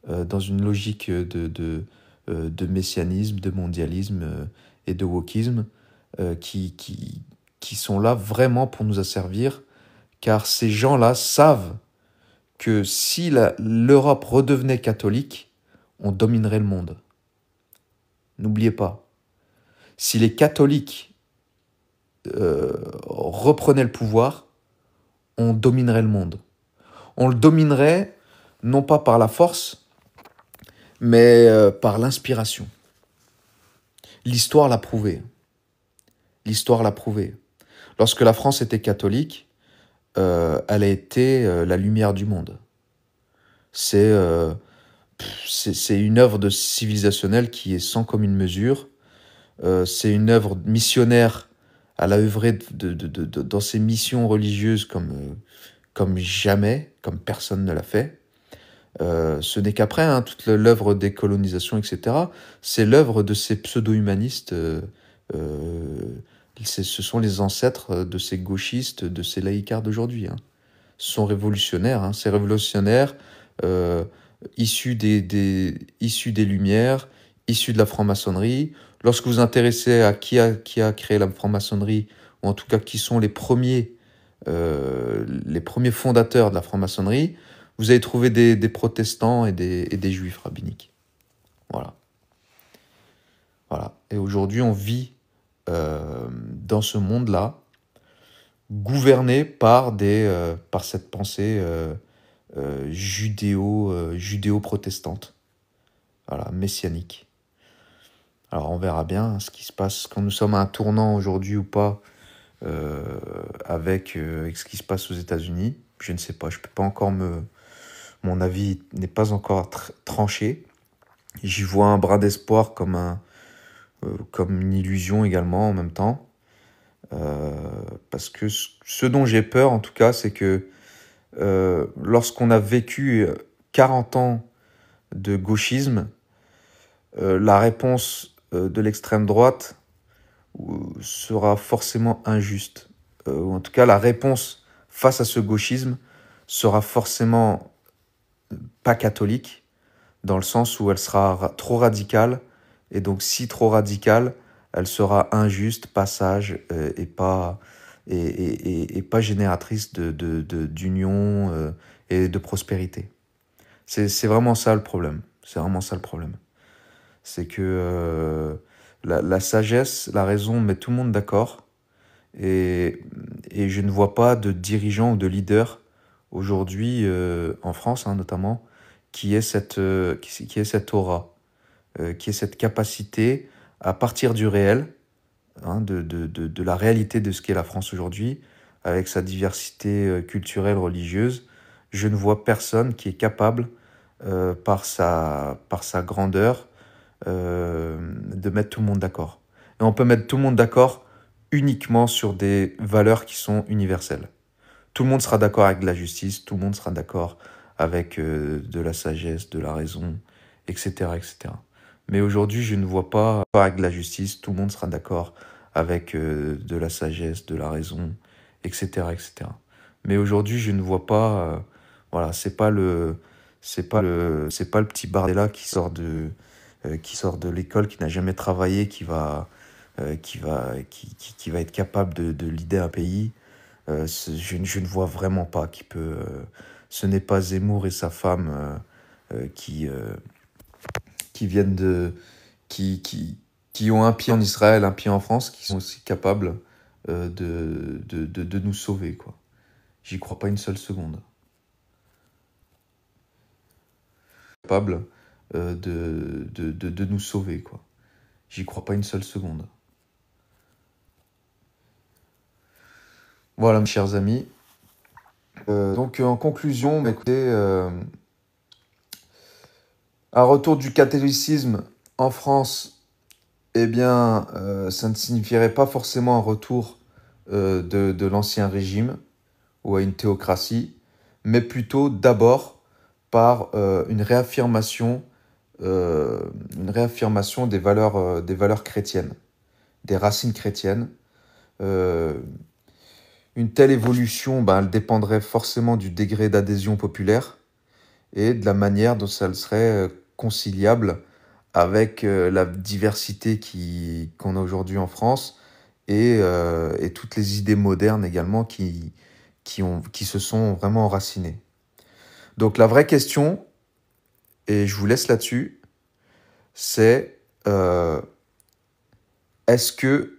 S1: dans une logique de messianisme, de mondialisme et de wokisme, qui sont là vraiment pour nous asservir, car ces gens-là savent que si l'Europe redevenait catholique, on dominerait le monde. N'oubliez pas, si les catholiques reprenaient le pouvoir, on dominerait le monde. On le dominerait non pas par la force, mais par l'inspiration. L'histoire l'a prouvé. L'histoire l'a prouvé. Lorsque la France était catholique, elle a été la lumière du monde. C'est une œuvre civilisationnelle qui est sans commune mesure. C'est une œuvre missionnaire. Elle a œuvré dans ses missions religieuses comme jamais, comme personne ne l'a fait. Ce n'est qu'après, hein, toute l'œuvre des colonisations, etc., c'est l'œuvre de ces pseudo-humanistes. Ce sont les ancêtres de ces gauchistes, de ces laïcards d'aujourd'hui, hein. Ce sont révolutionnaires, hein, ces révolutionnaires issus des Lumières, issus de la franc-maçonnerie. Lorsque vous vous intéressez à qui a créé la franc-maçonnerie, ou en tout cas qui sont les premiers fondateurs de la franc-maçonnerie, vous allez trouver des protestants et des juifs rabbiniques. Voilà. Voilà. Et aujourd'hui, on vit dans ce monde-là, gouverné par cette pensée judéo-protestante, voilà, messianique. Alors on verra bien ce qui se passe, quand nous sommes à un tournant aujourd'hui ou pas, avec ce qui se passe aux États-Unis. Je ne sais pas, je peux pas encore mon avis n'est pas encore tranché. J'y vois un brin d'espoir comme une illusion également en même temps. Parce que ce dont j'ai peur, en tout cas, c'est que lorsqu'on a vécu 40 ans de gauchisme, la réponse de l'extrême droite sera forcément injuste. Ou en tout cas, la réponse face à ce gauchisme sera forcément pas catholique, dans le sens où elle sera trop radicale, et donc si trop radicale, elle sera injuste, passage, et pas génératrice d'union et de prospérité. C'est vraiment ça le problème. C'est vraiment ça le problème. C'est que la sagesse, la raison met tout le monde d'accord, et je ne vois pas de dirigeant ou de leader aujourd'hui, en France, hein, notamment, qui ait cette aura, qui ait cette capacité à partir du réel, hein, de la réalité de ce qu'est la France aujourd'hui, avec sa diversité culturelle, religieuse. Je ne vois personne qui est capable, par sa grandeur, de mettre tout le monde d'accord. Et on peut mettre tout le monde d'accord uniquement sur des valeurs qui sont universelles. Tout le monde sera d'accord avec de la justice, tout le monde sera d'accord avec de la sagesse, de la raison, etc., etc. Mais aujourd'hui, je ne vois pas avec de la justice, tout le monde sera d'accord avec de la sagesse, de la raison, etc., etc. Mais aujourd'hui, je ne vois pas, voilà, c'est pas le petit Bardella qui sort de l'école, qui n'a jamais travaillé, qui va être capable de leader un pays. Je ne vois vraiment pas qui peut. Ce n'est pas Zemmour et sa femme qui viennent qui ont un pied en Israël, un pied en France, qui sont aussi capables de nous sauver, quoi. J'y crois pas une seule seconde. capable de nous sauver, quoi. J'y crois pas une seule seconde. Voilà, mes chers amis. Donc, en conclusion, écoutez, un retour du catholicisme en France, eh bien, ça ne signifierait pas forcément un retour de l'ancien régime ou à une théocratie, mais plutôt d'abord par une réaffirmation des valeurs chrétiennes, des racines chrétiennes. Une telle évolution, elle dépendrait forcément du degré d'adhésion populaire et de la manière dont ça serait conciliable avec la diversité qu'on a aujourd'hui en France et toutes les idées modernes également qui se sont vraiment enracinées. Donc la vraie question, et je vous laisse là-dessus, c'est est-ce que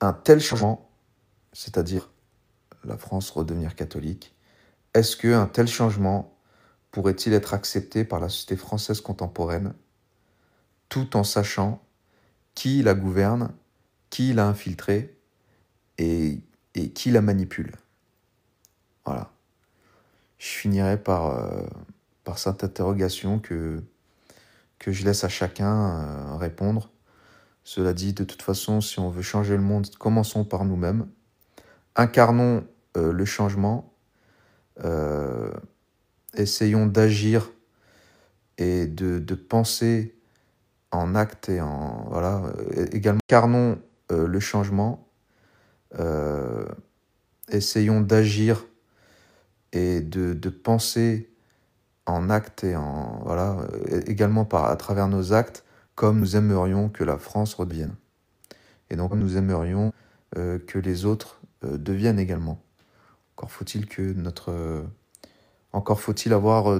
S1: un tel changement, c'est-à-dire la France redevenir catholique, est-ce qu'un tel changement pourrait-il être accepté par la société française contemporaine, tout en sachant qui la gouverne, qui l'a infiltrée et qui la manipule? Voilà. Je finirai par cette interrogation que je laisse à chacun répondre. Cela dit, de toute façon, si on veut changer le monde, commençons par nous-mêmes. Incarnons le changement. Essayons d'agir et de penser en acte et en... Voilà. Également, incarnons le changement. Essayons d'agir et de penser en acte et en... Voilà. Également à travers nos actes, comme nous aimerions que la France redevienne. Et donc, nous aimerions que les autres deviennent également. Encore faut-il avoir